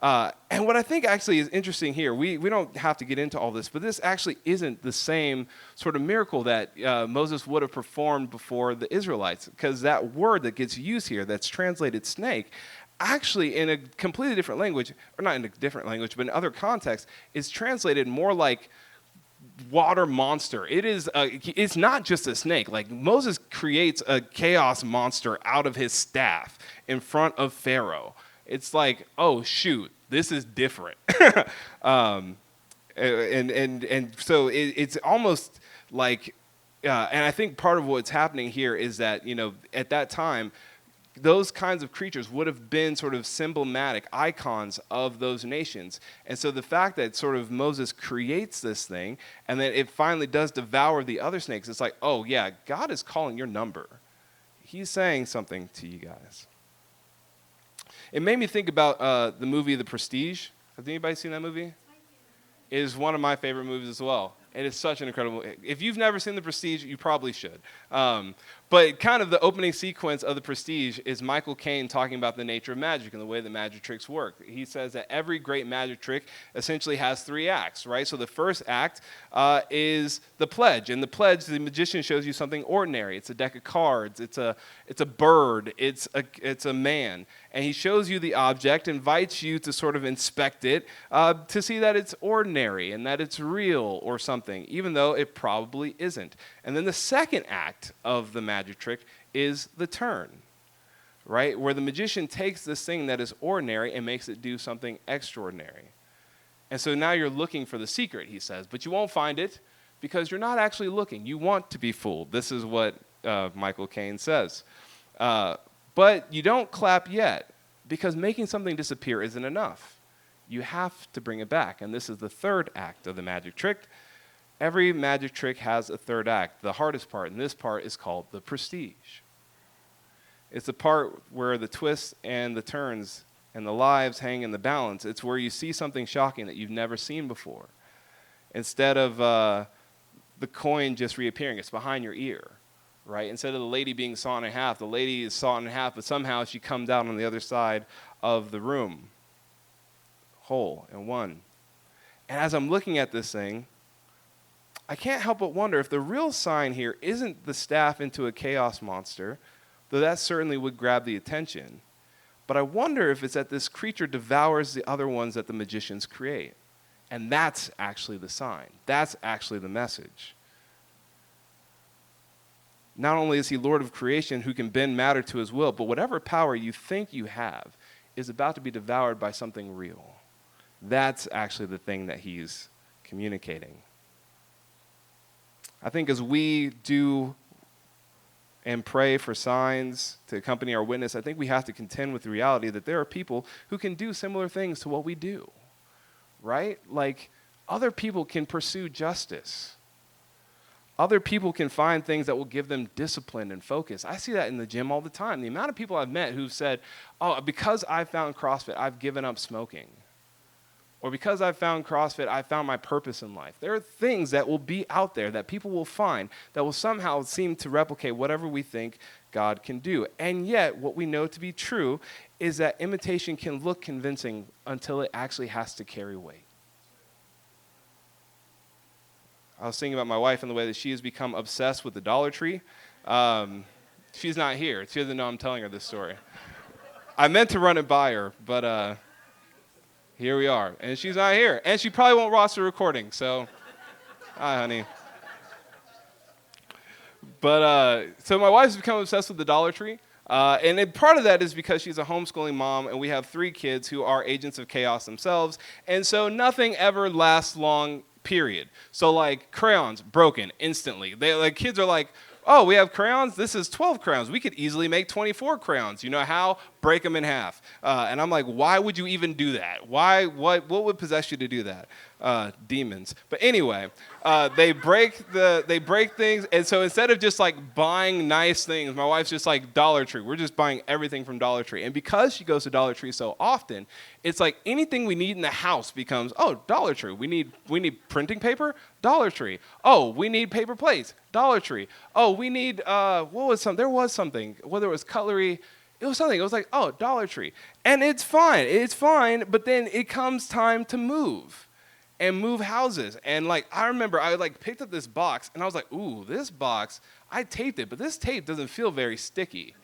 And what I think actually is interesting here, we don't have to get into all this, but this actually isn't the same sort of miracle that Moses would have performed before the Israelites, because that word that gets used here, that's translated snake, actually in a completely different language, or not in a different language, but in other contexts, is translated more like water monster. It's not just a snake. Like, Moses creates a chaos monster out of his staff in front of Pharaoh. It's like, oh, shoot, this is different. And so it's almost like, and I think part of what's happening here is that, at that time, those kinds of creatures would have been sort of symbolic icons of those nations. And so the fact that sort of Moses creates this thing and then it finally does devour the other snakes, it's like, oh, yeah, God is calling your number. He's saying something to you guys. It made me think about the movie The Prestige. Has anybody seen that movie? It is one of my favorite movies as well. It is such an incredible. If you've never seen The Prestige, you probably should. But kind of the opening sequence of The Prestige is Michael Caine talking about the nature of magic and the way that magic tricks work. He says that every great magic trick essentially has 3 acts, right? So the first act is the pledge. And the pledge, the magician shows you something ordinary. It's a deck of cards. It's a bird. It's a man. And he shows you the object, invites you to sort of inspect it to see that it's ordinary and that it's real or something, even though it probably isn't. And then the second act of the magic trick is the turn, right? Where the magician takes this thing that is ordinary and makes it do something extraordinary. And so now you're looking for the secret, he says, but you won't find it because you're not actually looking. You want to be fooled. This is what Michael Caine says. But you don't clap yet because making something disappear isn't enough. You have to bring it back. And this is the third act of the magic trick. Every magic trick has a third act. The hardest part, and this part is called the prestige. It's the part where the twists and the turns and the lives hang in the balance. It's where you see something shocking that you've never seen before. Instead of the coin just reappearing, it's behind your ear, right? Instead of the lady being sawn in half, the lady is sawn in half, but somehow she comes out on the other side of the room, whole and one. And as I'm looking at this thing, I can't help but wonder if the real sign here isn't the staff into a chaos monster, though that certainly would grab the attention. But I wonder if it's that this creature devours the other ones that the magicians create. And that's actually the sign. That's actually the message. not only is he Lord of creation who can bend matter to his will, but whatever power you think you have is about to be devoured by something real. That's actually the thing that he's communicating. I think as we do and pray for signs to accompany our witness, I think we have to contend with the reality that there are people who can do similar things to what we do, right? Like, other people can pursue justice. Other people can find things that will give them discipline and focus. I see that in the gym all the time. The amount of people I've met who've said, oh, because I found CrossFit, I've given up smoking. Or because I found CrossFit, I found my purpose in life. There are things that will be out there that people will find that will somehow seem to replicate whatever we think God can do. And yet, what we know to be true is that imitation can look convincing until it actually has to carry weight. I was thinking about my wife and the way that she has become obsessed with the Dollar Tree. She's not here. She doesn't know I'm telling her this story. I meant to run it by her, but here we are. And she's not here. And she probably won't watch the recording, so hi, honey. But so my wife's become obsessed with the Dollar Tree. And part of that is because she's a homeschooling mom, and we have 3 kids who are agents of chaos themselves. And so nothing ever lasts long, period. So like crayons, broken instantly. Kids are like, oh, we have crayons? This is 12 crayons. We could easily make 24 crayons. You know how? Break them in half. And I'm like, why would you even do that? What would possess you to do that? Demons. But anyway, they break things. And so instead of just like buying nice things, my wife's just like Dollar Tree. We're just buying everything from Dollar Tree. And because she goes to Dollar Tree so often, it's like anything we need in the house becomes, oh, Dollar Tree. We need printing paper? Dollar Tree. Oh, we need paper plates? Dollar Tree. Oh, we need, there was something, whether it was cutlery, it was something. It was like, oh, Dollar Tree. And it's fine, but then it comes time to move houses. And like, I remember I like picked up this box and I was like, ooh, this box, I taped it, but this tape doesn't feel very sticky.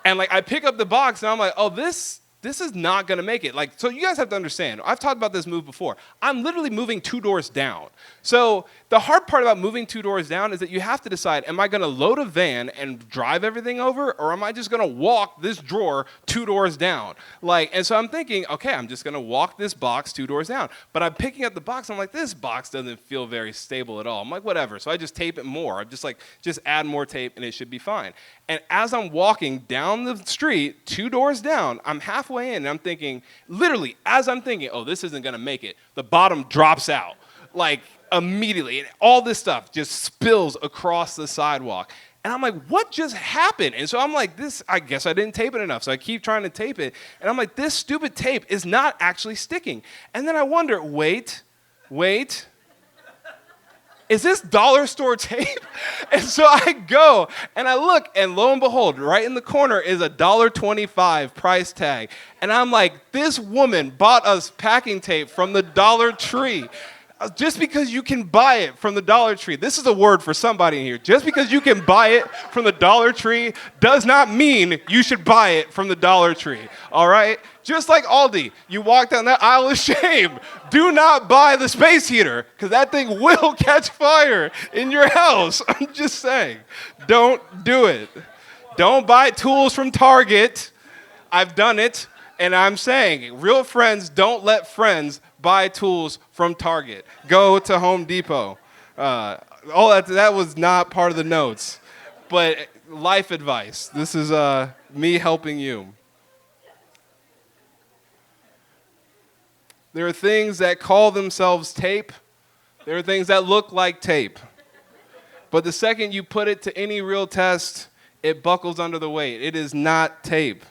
And like, I pick up the box and I'm like, oh, this is not gonna make it. Like, so you guys have to understand, I've talked about this move before. I'm literally moving 2 doors down. So the hard part about moving 2 doors down is that you have to decide, am I gonna load a van and drive everything over, or am I just gonna walk this drawer 2 doors down? Like, and so I'm thinking, okay, I'm just gonna walk this box 2 doors down. But I'm picking up the box, and I'm like, this box doesn't feel very stable at all. I'm like, whatever. So I just tape it more. I'm just like, just add more tape and it should be fine. And as I'm walking down the street, 2 doors down, I'm halfway in and I'm thinking, literally, as I'm thinking, oh, this isn't gonna make it, the bottom drops out, like immediately. And all this stuff just spills across the sidewalk. And I'm like, what just happened? And so I'm like, I guess I didn't tape it enough. So I keep trying to tape it. And I'm like, this stupid tape is not actually sticking. And then I wonder, wait. Is this dollar store tape? And so I go and I look, and lo and behold, right in the corner is a $1.25 price tag. And I'm like, this woman bought us packing tape from the Dollar Tree. Just because you can buy it from the Dollar Tree, this is a word for somebody in here. Just because you can buy it from the Dollar Tree does not mean you should buy it from the Dollar Tree, all right? Just like Aldi, you walk down that aisle of shame. Do not buy the space heater, because that thing will catch fire in your house. I'm just saying, don't do it. Don't buy tools from Target. I've done it, and I'm saying, real friends don't let friends buy tools from Target. Go to Home Depot. All that was not part of the notes, but life advice. This is me helping you. There are things that call themselves tape. There are things that look like tape. But the second you put it to any real test, it buckles under the weight. It is not tape.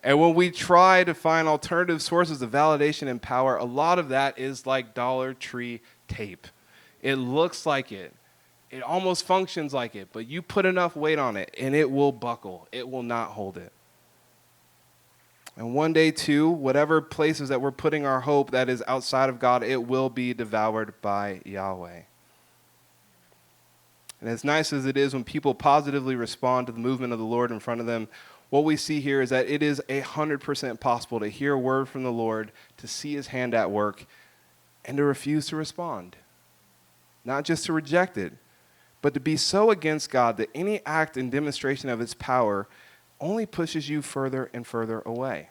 And when we try to find alternative sources of validation and power, a lot of that is like Dollar Tree tape. It looks like it. It almost functions like it, but you put enough weight on it and it will buckle. It will not hold it. And one day, too, whatever places that we're putting our hope that is outside of God, it will be devoured by Yahweh. And as nice as it is when people positively respond to the movement of the Lord in front of them, what we see here is that it is 100% possible to hear a word from the Lord, to see his hand at work, and to refuse to respond. Not just to reject it, but to be so against God that any act and demonstration of his power only pushes you further and further away.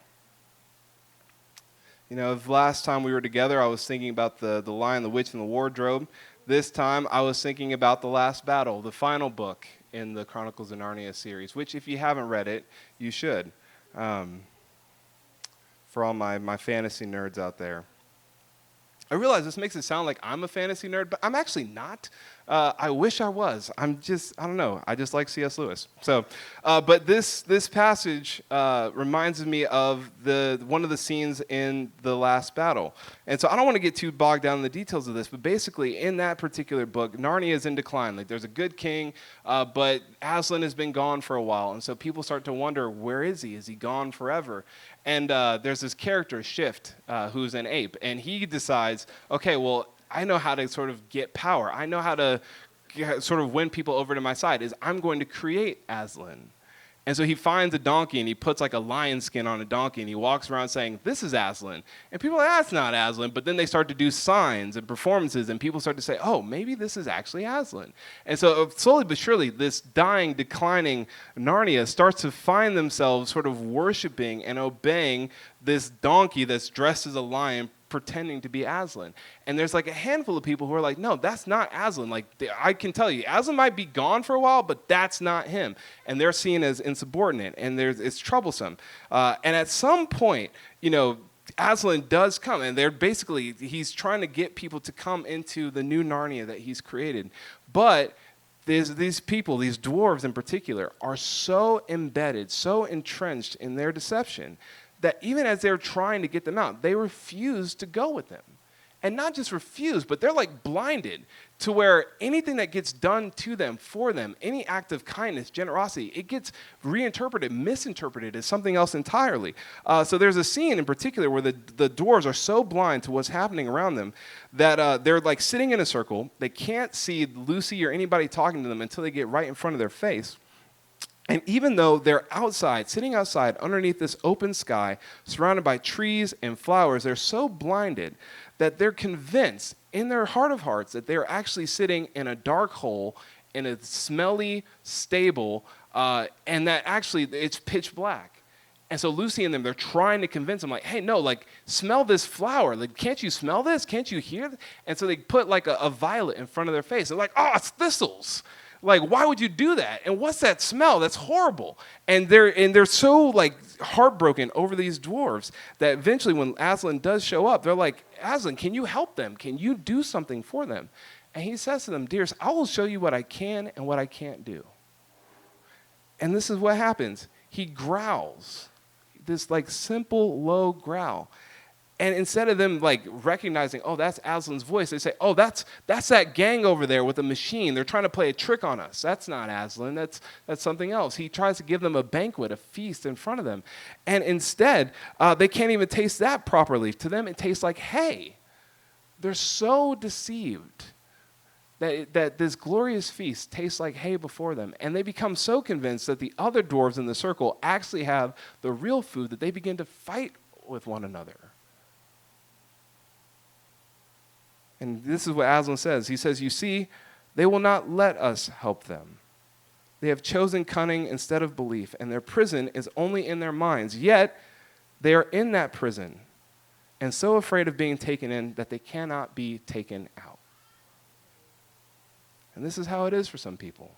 You know, the last time we were together, I was thinking about the Lion, the Witch, and the Wardrobe. This time, I was thinking about The Last Battle, the final book in the Chronicles of Narnia series, which, if you haven't read it, you should. For all my fantasy nerds out there. I realize this makes it sound like I'm a fantasy nerd, but I'm actually not. I wish I was. I don't know. I just like C.S. Lewis. So, but this passage reminds me of one of the scenes in The Last Battle. And so I don't want to get too bogged down in the details of this, but basically in that particular book, Narnia is in decline. Like there's a good king, but Aslan has been gone for a while. And so people start to wonder, where is he? Is he gone forever? And there's this character, Shift, who's an ape. And he decides, okay, well, I know how to sort of get power. I know how to sort of win people over to my side, is I'm going to create Aslan. And so he finds a donkey and he puts like a lion skin on a donkey and he walks around saying, this is Aslan. And people are like, that's not Aslan. But then they start to do signs and performances and people start to say, oh, maybe this is actually Aslan. And so slowly but surely, this dying, declining Narnia starts to find themselves sort of worshiping and obeying this donkey that's dressed as a lion, pretending to be Aslan. And there's like a handful of people who are like, no, that's not Aslan. Like, I can tell you, Aslan might be gone for a while, but that's not him. And they're seen as insubordinate, and it's troublesome. And at some point, you know, Aslan does come, and he's trying to get people to come into the new Narnia that he's created. But these people, these dwarves in particular, are so embedded, so entrenched in their deception that even as they're trying to get them out, they refuse to go with them. And not just refuse, but they're like blinded to where anything that gets done to them, for them, any act of kindness, generosity, it gets reinterpreted, misinterpreted as something else entirely. So there's a scene in particular where the dwarves are so blind to what's happening around them that they're like sitting in a circle. They can't see Lucy or anybody talking to them until they get right in front of their face. And even though they're outside, sitting outside underneath this open sky, surrounded by trees and flowers, they're so blinded that they're convinced in their heart of hearts that they're actually sitting in a dark hole in a smelly stable, and that actually it's pitch black. And so Lucy and them, they're trying to convince them, like, hey, no, like, smell this flower. Like, can't you smell this? Can't you hear this? And so they put like a violet in front of their face. They're like, oh, it's thistles. Like, why would you do that? And what's that smell? That's horrible. And they're so like heartbroken over these dwarves that eventually when Aslan does show up, they're like, Aslan, can you help them? Can you do something for them? And he says to them, dears, I will show you what I can and what I can't do. And this is what happens. He growls, this like simple, low growl. And instead of them like recognizing, oh, that's Aslan's voice, they say, oh, that's that gang over there with a machine. They're trying to play a trick on us. That's not Aslan. That's something else. He tries to give them a banquet, a feast in front of them. And instead, they can't even taste that properly. To them, it tastes like hay. They're so deceived that this glorious feast tastes like hay before them. And they become so convinced that the other dwarves in the circle actually have the real food that they begin to fight with one another. And this is what Aslan says. He says, you see, they will not let us help them. They have chosen cunning instead of belief, and their prison is only in their minds. Yet, they are in that prison, and so afraid of being taken in that they cannot be taken out. And this is how it is for some people.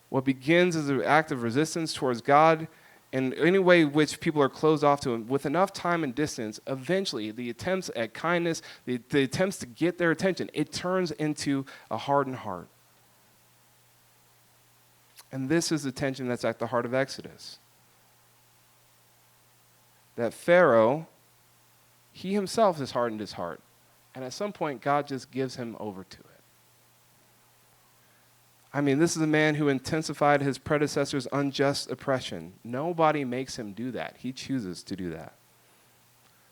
What begins as an act of resistance towards God in any way which people are closed off to him, with enough time and distance, eventually the attempts at kindness, the attempts to get their attention, it turns into a hardened heart. And this is the tension that's at the heart of Exodus. That Pharaoh, he himself has hardened his heart. And at some point, God just gives him over to it. I mean, this is a man who intensified his predecessor's unjust oppression. Nobody makes him do that. He chooses to do that.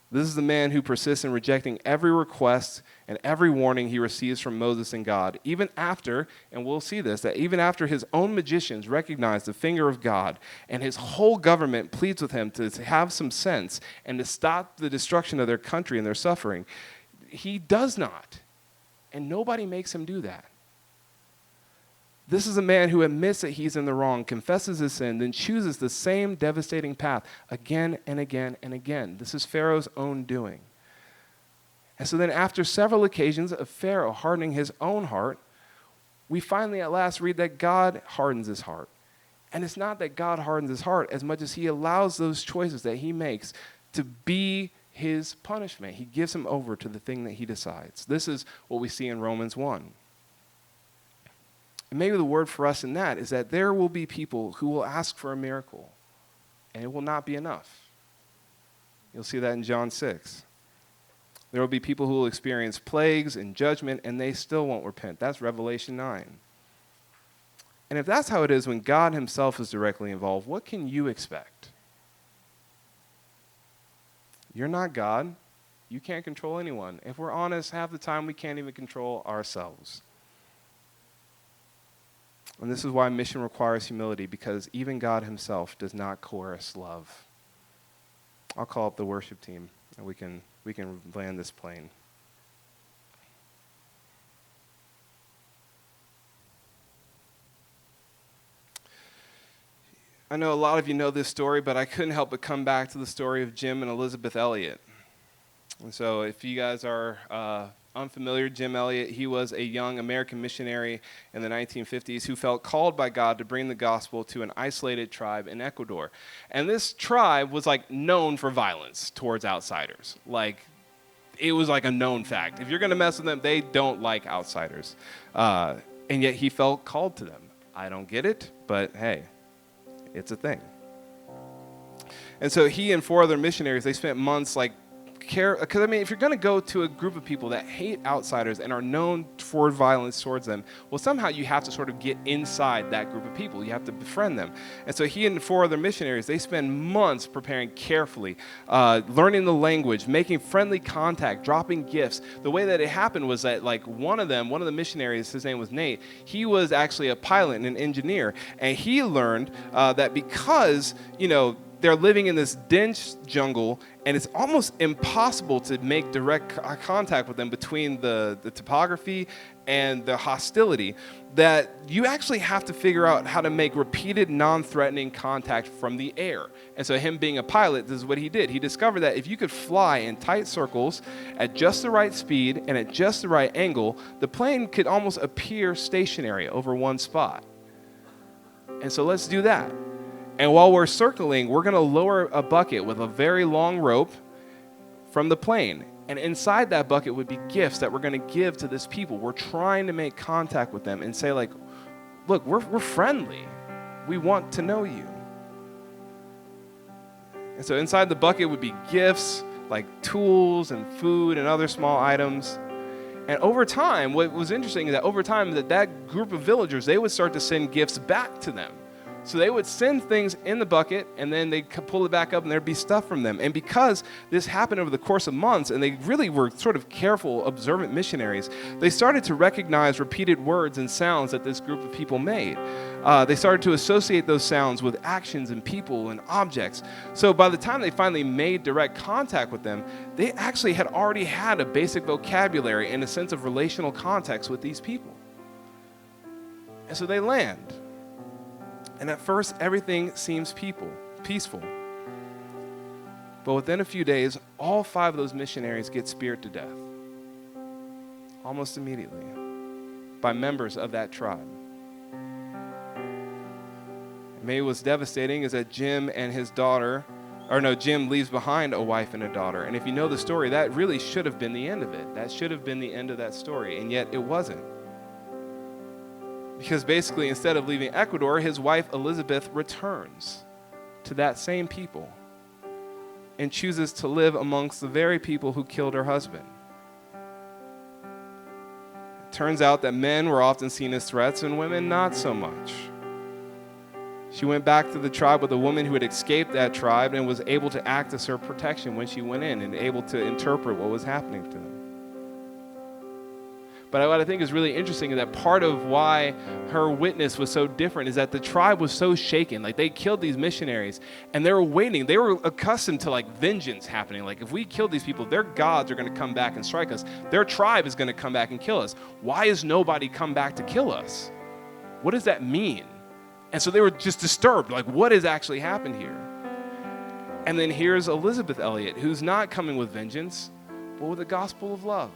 This is the man who persists in rejecting every request and every warning he receives from Moses and God, even after, and we'll see this, that even after his own magicians recognize the finger of God and his whole government pleads with him to have some sense and to stop the destruction of their country and their suffering. He does not, and nobody makes him do that. This is a man who admits that he's in the wrong, confesses his sin, then chooses the same devastating path again and again and again. This is Pharaoh's own doing. And so then after several occasions of Pharaoh hardening his own heart, we finally at last read that God hardens his heart. And it's not that God hardens his heart as much as he allows those choices that he makes to be his punishment. He gives him over to the thing that he decides. This is what we see in Romans 1. And maybe the word for us in that is that there will be people who will ask for a miracle, and it will not be enough. You'll see that in John 6. There will be people who will experience plagues and judgment, and they still won't repent. That's Revelation 9. And if that's how it is when God himself is directly involved, what can you expect? You're not God. You can't control anyone. If we're honest, half the time we can't even control ourselves. And this is why mission requires humility, because even God himself does not coerce love. I'll call up the worship team, and we can land this plane. I know a lot of you know this story, but I couldn't help but come back to the story of Jim and Elizabeth Elliot. And so if you guys are unfamiliar, Jim Elliot, he was a young American missionary in the 1950s who felt called by God to bring the gospel to an isolated tribe in Ecuador. And this tribe was like known for violence towards outsiders. Like, it was like a known fact. If you're going to mess with them, they don't like outsiders. And yet he felt called to them. I don't get it, but hey, it's a thing. And so he and 4 other missionaries, they spent months because if you're going to go to a group of people that hate outsiders and are known for violence towards them, well, somehow you have to sort of get inside that group of people. You have to befriend them. And so he and 4 other missionaries, they spend months preparing carefully, learning the language, making friendly contact, dropping gifts. The way that it happened was that one of the missionaries, his name was Nate, he was actually a pilot and an engineer. And he learned that because, they're living in this dense jungle, and it's almost impossible to make direct contact with them between the topography and the hostility, that you actually have to figure out how to make repeated non-threatening contact from the air. And so him being a pilot, this is what he did. He discovered that if you could fly in tight circles at just the right speed and at just the right angle, the plane could almost appear stationary over one spot. And so let's do that. And while we're circling, we're going to lower a bucket with a very long rope from the plane. And inside that bucket would be gifts that we're going to give to this people. We're trying to make contact with them and say, look, we're friendly. We want to know you. And so inside the bucket would be gifts like tools and food and other small items. And over time, what was interesting is that over time, that group of villagers, they would start to send gifts back to them. So they would send things in the bucket, and then they'd pull it back up, and there'd be stuff from them. And because this happened over the course of months, and they really were sort of careful, observant missionaries, they started to recognize repeated words and sounds that this group of people made. They started to associate those sounds with actions and people and objects. So by the time they finally made direct contact with them, they actually had already had a basic vocabulary and a sense of relational context with these people. And so they land. And at first, everything seems peaceful. But within a few days, all 5 of those missionaries get speared to death. Almost immediately. By members of that tribe. And maybe what's devastating is that Jim leaves behind a wife and a daughter. And if you know the story, that really should have been the end of it. That should have been the end of that story. And yet it wasn't. Because basically, instead of leaving Ecuador, his wife Elizabeth returns to that same people and chooses to live amongst the very people who killed her husband. It turns out that men were often seen as threats and women not so much. She went back to the tribe with a woman who had escaped that tribe and was able to act as her protection when she went in and able to interpret what was happening to them. But what I think is really interesting is that part of why her witness was so different is that the tribe was so shaken. They killed these missionaries, and they were waiting. They were accustomed to vengeance happening. If we kill these people, their gods are going to come back and strike us. Their tribe is going to come back and kill us. Why has nobody come back to kill us? What does that mean? And so they were just disturbed, like, what has actually happened here? And then here's Elizabeth Elliot, who's not coming with vengeance, but with the gospel of love.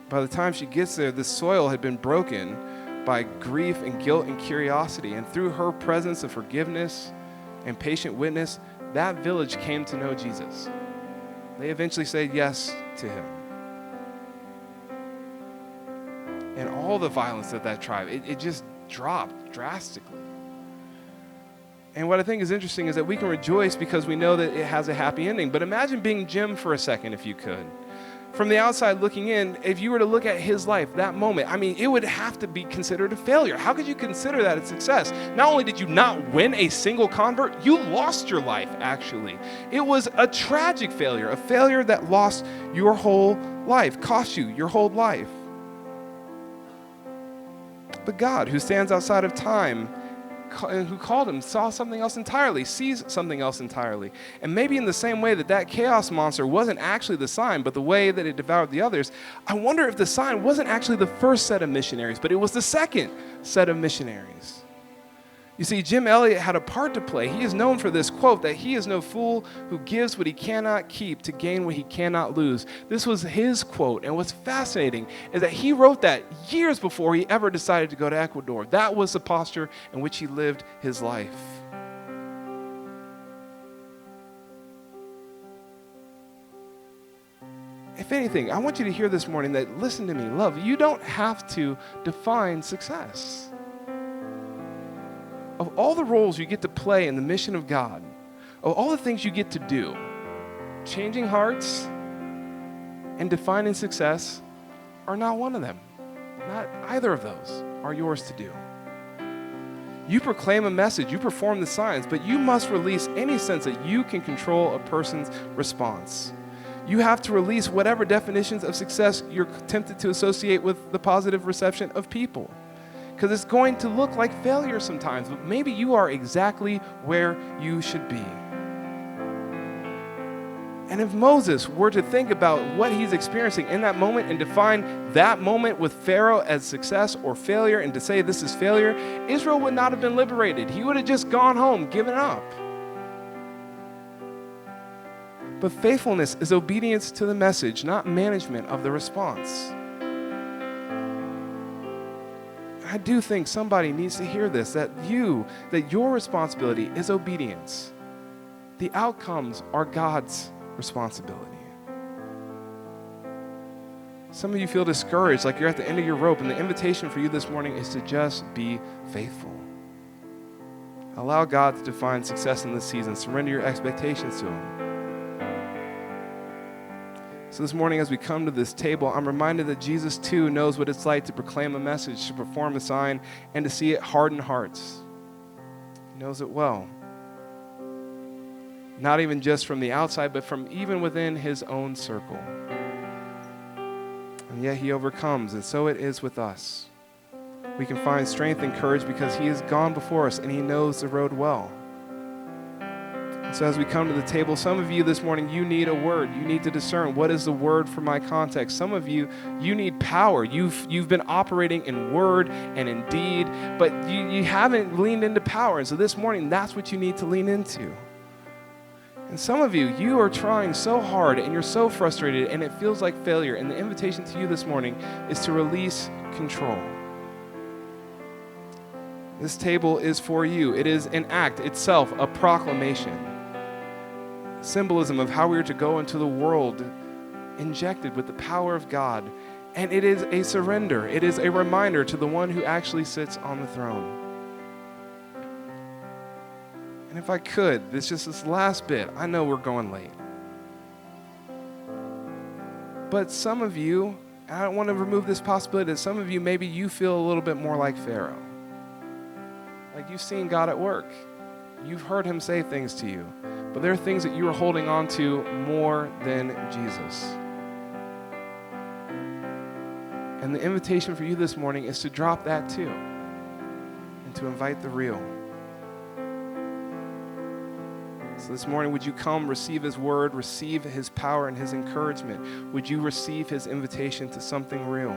By the time she gets there, the soil had been broken by grief and guilt and curiosity. And through her presence of forgiveness and patient witness, that village came to know Jesus. They eventually said yes to him. And all the violence of that tribe, it just dropped drastically. And what I think is interesting is that we can rejoice because we know that it has a happy ending. But imagine being Jim for a second, if you could. From the outside looking in, if you were to look at his life, that moment, I mean, it would have to be considered a failure. How could you consider that a success? Not only did you not win a single convert, you lost your life, actually. It was a tragic failure, a failure that lost your whole life, cost you your whole life. But God, who stands outside of time, and who called him, saw something else entirely, sees something else entirely. And maybe in the same way that chaos monster wasn't actually the sign, but the way that it devoured the others, I wonder if the sign wasn't actually the first set of missionaries, but it was the second set of missionaries. You see, Jim Elliot had a part to play. He is known for this quote that he is no fool who gives what he cannot keep to gain what he cannot lose. This was his quote, and what's fascinating is that he wrote that years before he ever decided to go to Ecuador. That was the posture in which he lived his life. If anything, I want you to hear this morning that, listen to me, love, you don't have to define success. Of all the roles you get to play in the mission of God, of all the things you get to do, changing hearts and defining success are not one of them. Not either of those are yours to do. You proclaim a message, you perform the signs, but you must release any sense that you can control a person's response. You have to release whatever definitions of success you're tempted to associate with the positive reception of people. Because it's going to look like failure sometimes, but maybe you are exactly where you should be. And if Moses were to think about what he's experiencing in that moment and define that moment with Pharaoh as success or failure and to say this is failure, Israel would not have been liberated. He would have just gone home, given up. But faithfulness is obedience to the message, not management of the response. I do think somebody needs to hear this, that your responsibility is obedience. The outcomes are God's responsibility. Some of you feel discouraged, like you're at the end of your rope, and the invitation for you this morning is to just be faithful. Allow God to define success in this season. Surrender your expectations to Him. So this morning as we come to this table, I'm reminded that Jesus too knows what it's like to proclaim a message, to perform a sign, and to see it harden hearts. He knows it well. Not even just from the outside, but from even within His own circle. And yet He overcomes, and so it is with us. We can find strength and courage because He has gone before us and He knows the road well. So as we come to the table, some of you this morning, you need a word. You need to discern what is the word for my context. Some of you, you need power. You've been operating in word and in deed, but you haven't leaned into power. And so this morning, that's what you need to lean into. And some of you, you are trying so hard and you're so frustrated and it feels like failure. And the invitation to you this morning is to release control. This table is for you. It is an act itself, a proclamation. Symbolism of how we are to go into the world injected with the power of God. And it is a surrender. It is a reminder to the one who actually sits on the throne. And if I could, this last bit, I know we're going late. But some of you, and I don't want to remove this possibility that some of you, maybe you feel a little bit more like Pharaoh. Like you've seen God at work. You've heard Him say things to you. But there are things that you are holding on to more than Jesus. And the invitation for you this morning is to drop that too and to invite the real. So this morning, would you come receive his word, receive his power and his encouragement? Would you receive his invitation to something real?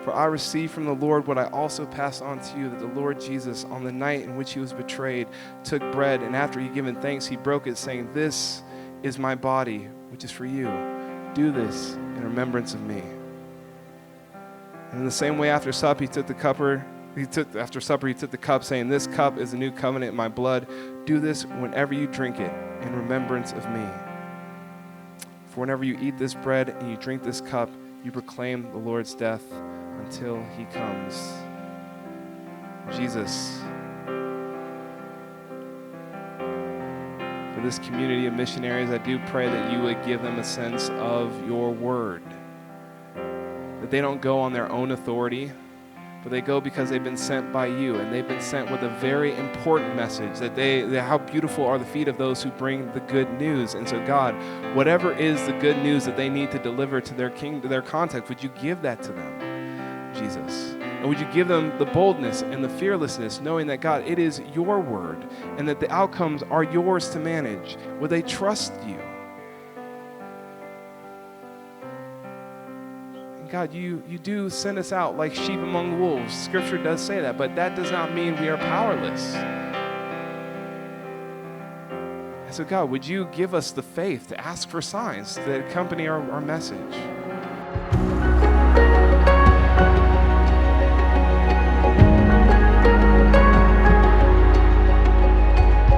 For I received from the Lord what I also pass on to you, that the Lord Jesus, on the night in which he was betrayed, took bread, and after he had given thanks, he broke it, saying, "This is my body, which is for you. Do this in remembrance of me." And in the same way, after supper, he took the cup, saying, "This cup is the new covenant in my blood. Do this whenever you drink it in remembrance of me. For whenever you eat this bread and you drink this cup, you proclaim the Lord's death until he comes." Jesus, for this community of missionaries, I do pray that you would give them a sense of your word, that they don't go on their own authority, but they go because they've been sent by you, and they've been sent with a very important message, that how beautiful are the feet of those who bring the good news. And so God, whatever is the good news that they need to deliver to their to their context, would you give that to them, Jesus? And would you give them the boldness and the fearlessness, knowing that, God, it is your word and that the outcomes are yours to manage? Would they trust you? God, you do send us out like sheep among wolves. Scripture does say that, but that does not mean we are powerless. And so, God, would you give us the faith to ask for signs that accompany our message?